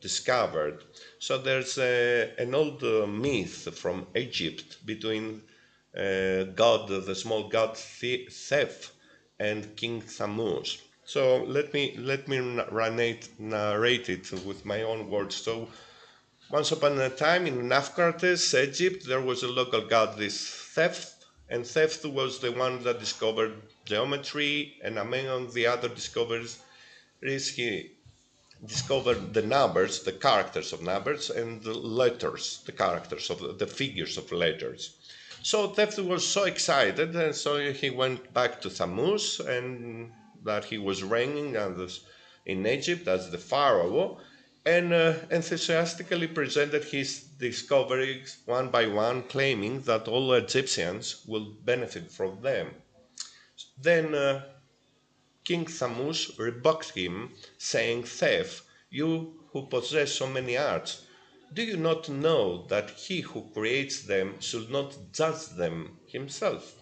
discovered. So there's an old myth from Egypt between the small god Theth and King Thamus. So let me narrate it with my own words. So once upon a time in Naphkartes, Egypt, there was a local god, this Theth, and Theth was the one that discovered geometry, and among the other discoveries, he discovered the numbers, the characters of numbers, and the letters, the characters of the figures of letters. So Theth was so excited, and so he went back to Thamus, and that he was reigning in Egypt as the pharaoh, and enthusiastically presented his discoveries one by one, claiming that all Egyptians will benefit from them. Then King Thamus rebuked him, saying, "Theth, you who possess so many arts, do you not know that he who creates them should not judge them himself?"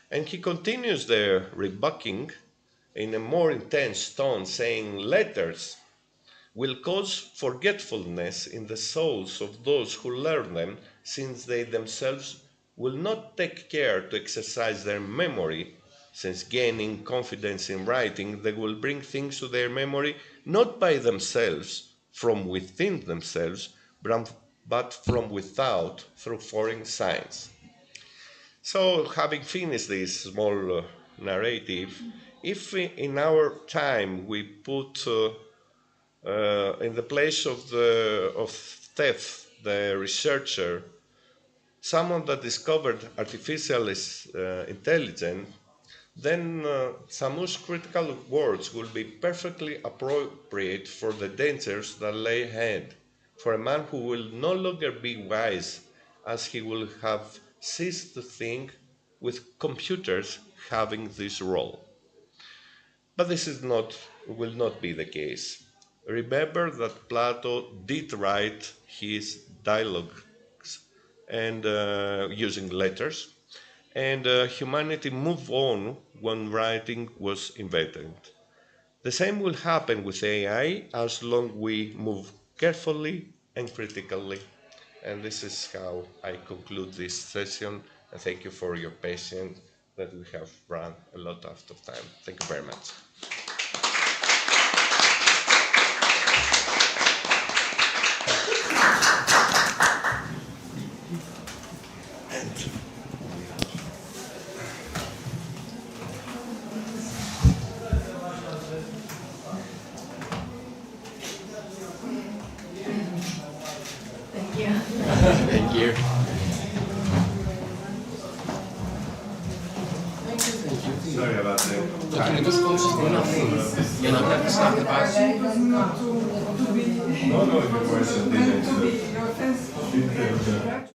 And he continues the rebuking in a more intense tone, saying, "Letters will cause forgetfulness in the souls of those who learn them, since they themselves will not take care to exercise their memory, since gaining confidence in writing, they will bring things to their memory not by themselves, from within themselves, but from without, through foreign signs." So, having finished this small narrative, if in our time we put in the place of Theth, the researcher, someone that discovered artificial intelligence, then Thamus' critical words will be perfectly appropriate for the dangers that lay ahead, for a man who will no longer be wise, as he will have ceased to think, with computers having this role. But this will not be the case. Remember that Plato did write his dialogues and using letters, and humanity moved on when writing was invented. The same will happen with AI as long as we move carefully and critically. And this is how I conclude this session. And thank you for your patience that we have run a lot out of time. Thank you very much. Thank you. Sorry about that. Το κινητό σηκώνει στην αυτή για να βλέπεις κάθε πάση. No, your voice didn't.